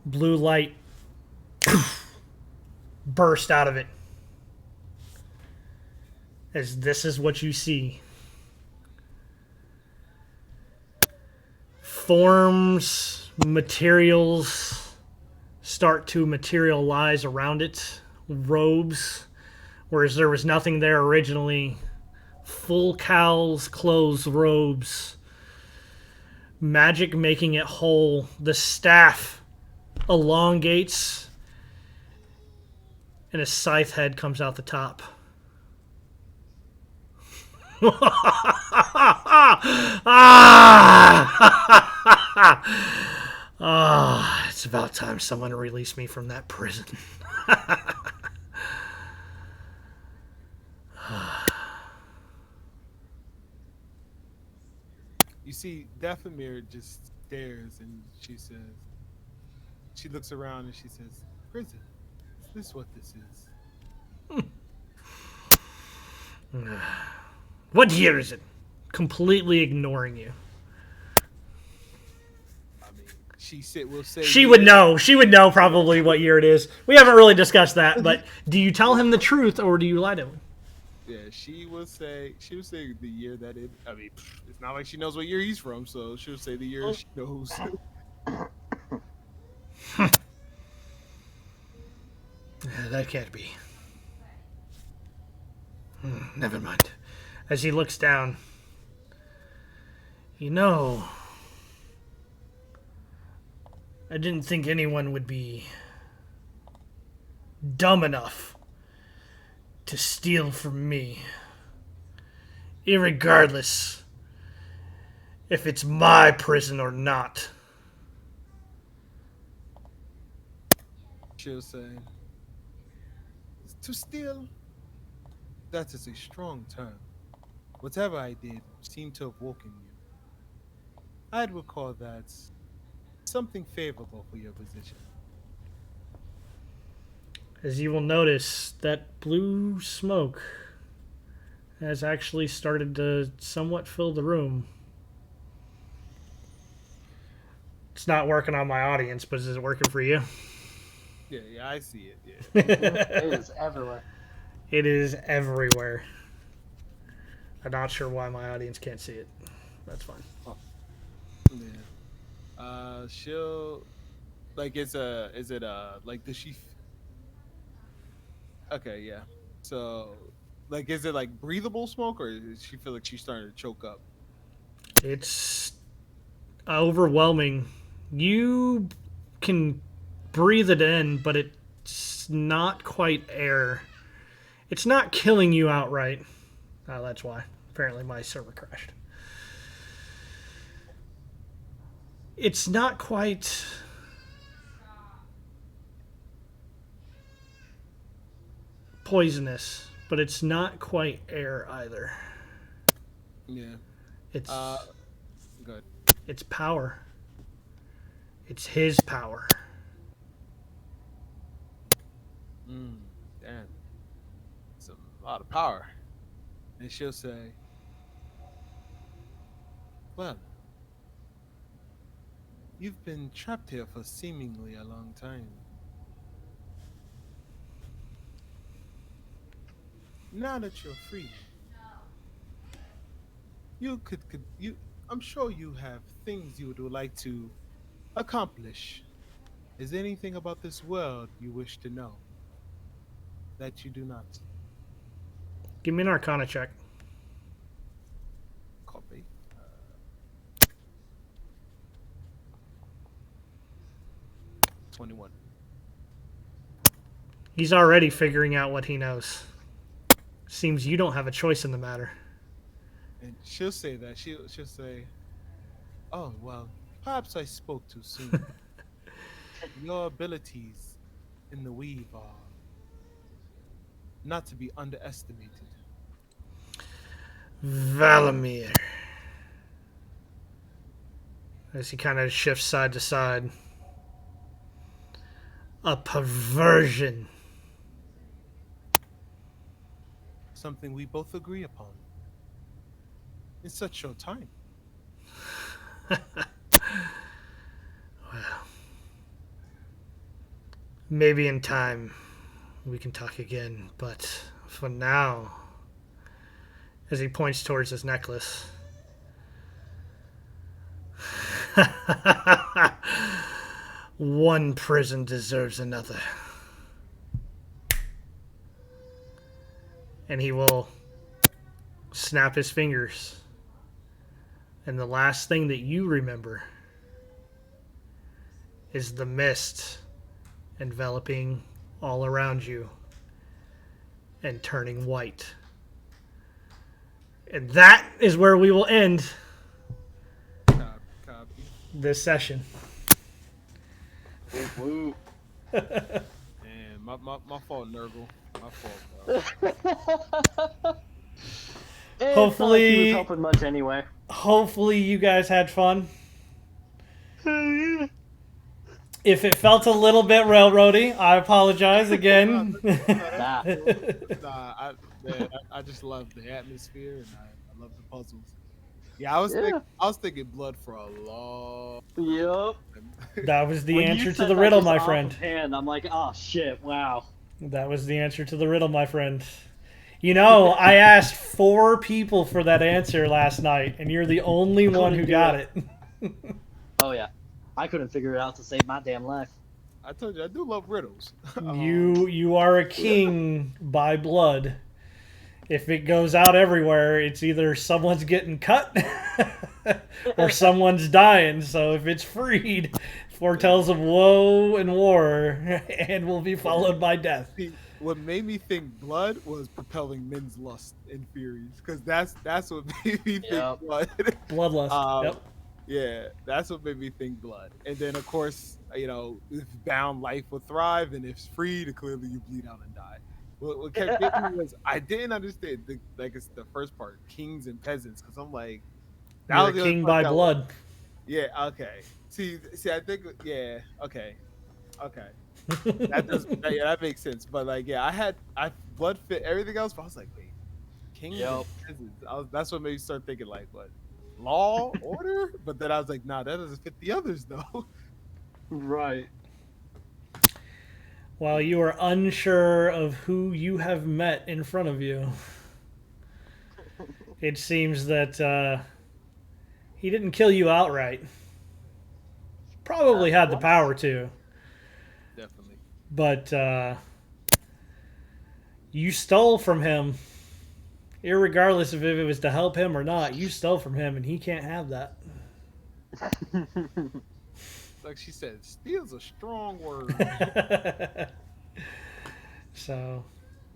Blue light burst out of it. As this is what you see. Forms, materials start to materialize around it. Robes, whereas there was nothing there originally. Full cowls, clothes, robes. Magic making it whole. The staff elongates, and a scythe head comes out the top. It's about time someone released me from that prison. You see, Daphamir just stares and she looks around and she says, "Prison? Is this what this is?" What year is it? Completely ignoring you. I mean, will say She would know. She would know probably what year it is. We haven't really discussed that, but do you tell him the truth or do you lie to him? Yeah, she will say the year that it. I mean, it's not like she knows what year he's from, so she'll say the year she knows. That can't be. Never mind. As he looks down, you know, I didn't think anyone would be dumb enough to steal from me. Irregardless if it's my prison or not. She'll say, "To steal, that is a strong term. Whatever I did seemed to have woken you. I'd recall that something favorable for your position." As you will notice, that blue smoke has actually started to somewhat fill the room. It's not working on my audience, but is it working for you? Yeah, I see it. Yeah. It is everywhere. It is everywhere. I'm not sure why my audience can't see it. That's fine. Yeah. She'll like is it like does she? Okay, yeah. So, like, is it like breathable smoke, or does she feel like she's starting to choke up? It's overwhelming. You can breathe it in, but it's not quite air. It's not killing you outright. Oh, that's why. Apparently my server crashed. It's not quite poisonous, but it's not quite air either. Yeah. It's Good. it's power. It's his power. Damn. It's a lot of power. And she'll say, "Well, you've been trapped here for seemingly a long time. Now that you're free, could you I'm sure you have things you would like to accomplish. Is there anything about this world you wish to know that you do not?" Give me an Arcana check. Copy. 21. He's already figuring out what he knows. Seems you don't have a choice in the matter. And she'll say that. She'll say, "Oh, well, perhaps I spoke too soon. Your abilities in the weave are not to be underestimated." Valamir. As he kind of shifts side to side. A perversion. Something we both agree upon. In such short time. Well, maybe in time we can talk again, but for now, as he points towards his necklace, one prison deserves another. And he will snap his fingers. And the last thing that you remember is the mist enveloping all around you and turning white. And that is where we will end Copy. this session. Woo. And my fault, Nurgle. My fault, bro. It's not like he was Hopefully, helping much anyway. hopefully you guys had fun. If it felt a little bit railroady, I apologize again. Nah. I just love the atmosphere and I love the puzzles. Yeah, I was thinking blood for a long Yep. time. That was the When you answer to said the that riddle, just my off friend. of hand, I'm like, oh shit, wow. That was the answer to the riddle, my friend. You know, I asked 4 people for that answer last night, and you're the only one who Couldn't do got it. it. Oh yeah. I couldn't figure it out to save my damn life. I told you I do love riddles. You are a king by blood. If it goes out everywhere, it's either someone's getting cut or someone's dying. So if it's freed, foretells of woe and war, and will be followed by death. See, what made me think blood was propelling men's lust and furies, because that's what made me think Yep. blood. Bloodlust. Yep. Yeah, that's what made me think blood. And then of course, if bound, life will thrive, and if freed, clearly you bleed out and die. What kept getting me was I didn't understand it's the first part, kings and peasants, because I'm like, that You're was a the only king part by that blood. yeah, okay. See, I think yeah, okay. That makes sense. But like, yeah, I blood fit everything else, but I was like, wait, kings and Yep. peasants. That's what made me start thinking like, what, law, order? But then I was like, nah, that doesn't fit the others though. Right. While you are unsure of who you have met in front of you, it seems that he didn't kill you outright. Probably had the What? power to, Definitely. but you stole from him. Irregardless of if it was to help him or not, you stole from him, and he can't have that. Like she said, steal's a strong word. So,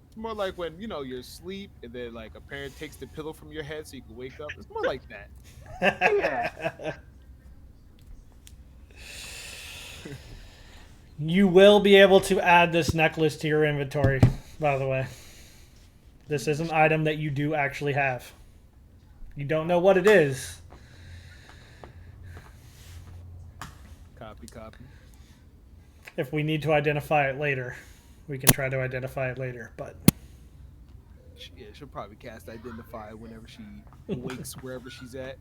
It's more like when you're asleep and then like a parent takes the pillow from your head so you can wake up. It's more like that. Yeah. you will be able to add this necklace to your inventory, by the way. This is an item that you do actually have. You don't know what it is. Copy. If we need to identify it later, we can try to identify it later, but Yeah, she'll probably cast Identify whenever she wakes wherever she's at.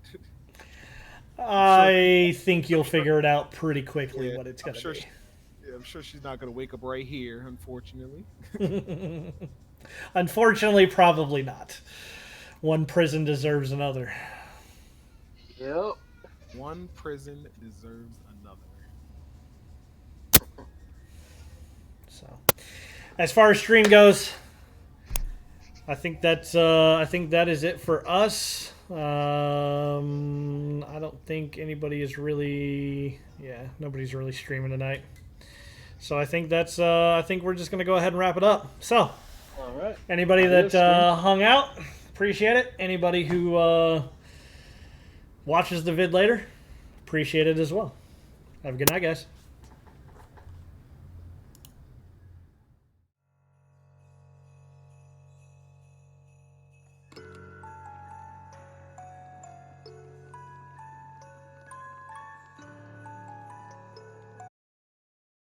I think you'll figure it out pretty quickly Yeah, what it's going to be. I'm sure she's not going to wake up right here, unfortunately. Unfortunately, probably not. One prison deserves another. Yep. One prison deserves another. So, as far as stream goes, I think that is it for us. I don't think anybody is really, nobody's really streaming tonight. So I think I think we're just gonna go ahead and wrap it up. So, All right. anybody Adios, that hung out, appreciate it. Anybody who watches the vid later, appreciate it as well. Have a good night, guys.